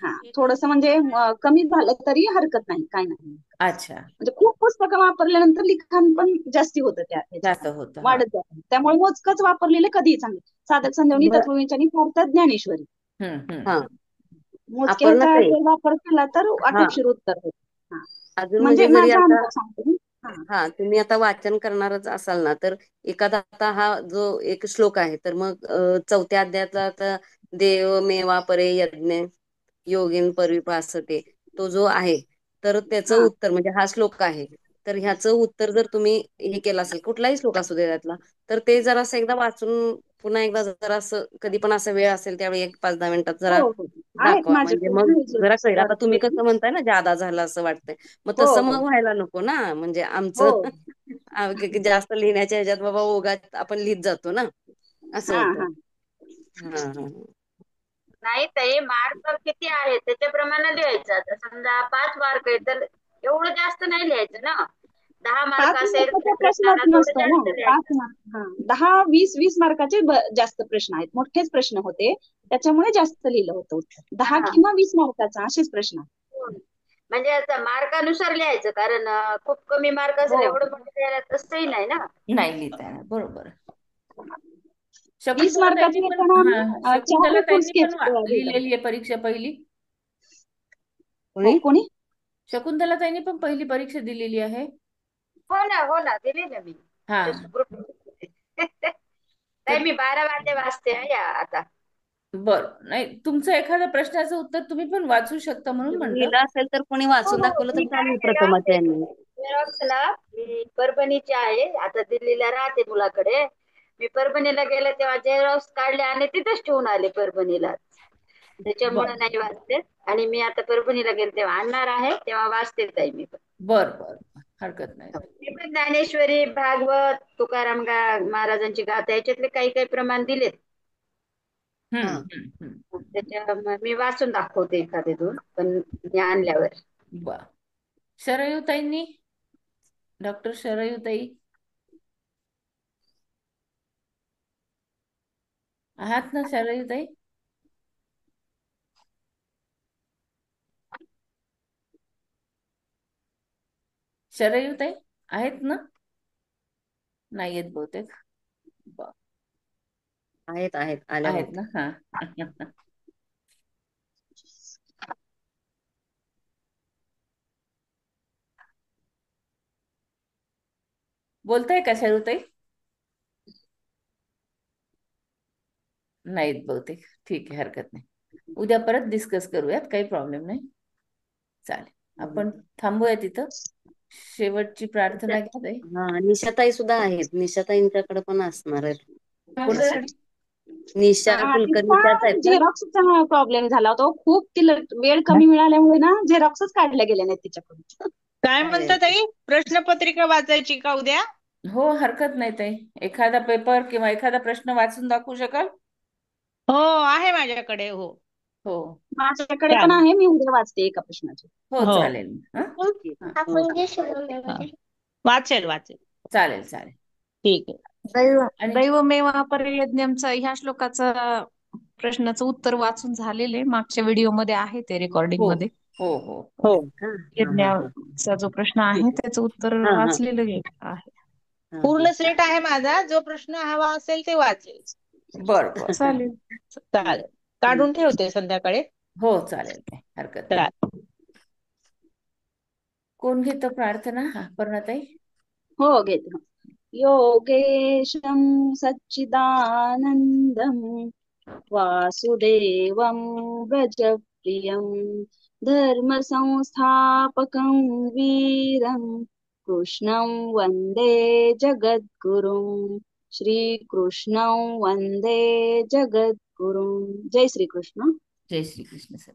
हा थोडस म्हणजे कमी झालं तरी हरकत नाही, काय नाही. अच्छा. म्हणजे खूप पुस्तकं वापरल्यानंतर लिखाण पण जास्ती होतं त्या जास्त ह्याच्यामध्ये, होतं. हा वाढत जातं. त्यामुळे मोजकच वापरलेलं कधीही चांगलं. साधक संजीवनी, बर. तत्वविवेचनी, भारतात ज्ञानेश्वरी, हा मोजक्या अपर्णा ह्याचा ताई. जर वापर केला तर हा आटोपशीर उत्तर होतं. हा अजून म्हणजे म्हणजे जरी माझा आता अनुभव सांगते मी. हा हा तुम्ही आता वाचन करणारच असाल ना, तर एखादा आता हा जो एक श्लोक आहे तर मग चौथ्या अध्यायातला आता देव मेवा परे यज्ञ योगीन परिपासते तो जो आहे, तर त्याचं हा उत्तर म्हणजे हा श्लोक आहे, तर ह्याचं उत्तर जर तुम्ही हे केलं असेल कुठलाही श्लोक असू दे त्यातला, तर ते जरासं एकदा वाचून पुन्हा एकदा जरा असं कधी पण असं वेळ असेल त्यावेळी एक 5-10 मिनिटात हो जरा हो, आहेत दाखवा, म्हणजे माझ्याकडे मग पाहिजे जरा कळेल. आता तुम्ही भरपूर. कसं म्हणताय ना जादा झालं असं वाटतंय, मग हो तसं हो मग व्हायला नको ना, म्हणजे हो. आमचं जास्त लिहिण्याच्या ह्याच्यात बाबा ओघात आपण लिहित जातो ना, असं हा होतं. हा हा हा नाही ताई, मार्क किती आहे त्याच्याप्रमाणे लिहायचं. आता समजा 5 मार्क आहे तर एवढं जास्त नाही लिहायचं ना. 10 मार्क 5 असेल तर मार्काचा प्रश्नच प्रश्नाला थोडं नसतो ना, जास्त 5 लिहायचं. मार्क, हा 10-20 मार्काचे जास्त प्रश्न आहेत, मोठेच प्रश्न होते, त्याच्यामुळे जास्त लिहिलं होतं उत्तर. 10 हा किंवा 20 मार्काचा असेच प्रश्न आहेत. हो. म्हणजे आता मार्कानुसार लिहायचं, कारण खूप कमी मार्क असेल हो एवढं मोठं लिहायला तसंही नाही ना. नाही लिहिता येणार, बरोबर. 20 शकुंतला ताईंनी मार्काची पण, येताना हा, आम्ही चार शकुंतला फुल ताईंनी पण स्केच देतात. लिहिलेली आहे परीक्षा पहिली. हो कोणी? कोणी? शकुंतला ताईंनी पण पहिली परीक्षा दिलेली आहे. हो ना दिली ना मी हा, ग्रुप. तर नाही, मी 12 वाजे वाचते या आता. बर, नाही तुमचं एखाद्या प्रश्नाचं उत्तर तुम्ही पण वाचू शकता म्हणून म्हटलं. लिहिलं असेल तर कोणी हो वाचून हो, दाखवलं तर मी काय चालेल केलं प्रथमाच्या यांनी. झेरॉक्स ना, मी परभणीची आहे, आता दिल्लीला राहते मुलाकडे. मी परभणीला गेले तेव्हा झेरॉक्स काढले आणि तिथेच ठेवून आले परभणीला, त्याच्यामुळे बर नाही वाचते. आणि मी आता परभणीला गेले तेव्हा आणणार आहे, तेव्हा वाचते ताई मी पण. बर बर, हरकत नाही. मी पण ज्ञानेश्वरी, भागवत, तुकाराम महाराजांची गाथा याच्यातले काही काही प्रमाण दिलेत. हा. त्याच्या मी वाचून दाखवते एखादे दोन, पण मी आणल्यावर. बर. शरयूताईंनी, डॉक्टर शरयूताई आहात ना शरयूताई? शरयूताई आहेत ना? नाही आहेत बहुतेक. बर. आहेत आहेत, आल्या आहेत बहुतेक. ना, हा. बोलताय का शरयूताई? नाहीत बहुतेक. ठीक आहे, हरकत नाही. उद्या परत डिस्कस करूयात, काही प्रॉब्लेम नाही. चालेल, आपण थांबूया तिथं. शेवटची प्रार्थना घ्या ताई. हा, निशाताई सुद्धा आहेत, निशाताईंच्याकडे पण असणार आहेत. कोणाकडे? निशा कुलकर्णी त्याच तिचा आहेत ना? झेरॉक्सचा प्रॉब्लेम झाला होता हो. खूप तिला वेळ कमी मिळाल्यामुळे ना झेरॉक्सच काढल्या गेल्या नाहीत तिच्याकडून. काय अरे म्हणता ताई, प्रश्नपत्रिका वाचायची का उद्या? हो, हरकत नाही ताई. एखादा पेपर किंवा एखादा प्रश्न वाचून दाखवू शकाल? हो, आहे माझ्याकडे. हो हो माझ्याकडे पण चालेल. आहे, मी उद्या वाचते एका प्रश्नाचे. हो, हो चालेल. हा, ठीक आहे. हा, हो. वाचेल वाचेल. चालेल चालेल. ठीक आहे. आणि दैवमेवा परयज्ञमचा ह्या श्लोकाचं प्रश्नाचं उत्तर वाचून झालेले मागच्या व्हिडिओमध्ये आहे, ते रेकॉर्डिंग हो मध्ये. हो हो हो. हो, का? हा हा हा. यज्ञाचा जो प्रश्न आहे ठीक आहे. त्याचं उत्तर हा हा वाचलेलं आहे. हा हा. पूर्ण सेट आहे माझा. जो प्रश्न हवा असेल ते वाचेल. बर बर. चालेल. चालेल, काढून ठेवते संध्याकाळी. हो चालेल, काही हरकत नाही. चालेल. कोण घेतं प्रार्थना? हा, पर्णाताई. हो घेते. योगेशं सच्चिदानन्दं वासुदेवं व्रजप्रियं धर्मसंस्थापकं वीरं कृष्णं वन्दे जगद्गुरुं श्रीकृष्णं वन्दे जगद्गुरुं. जय श्रीकृष्ण. जय श्री कृष्ण सर.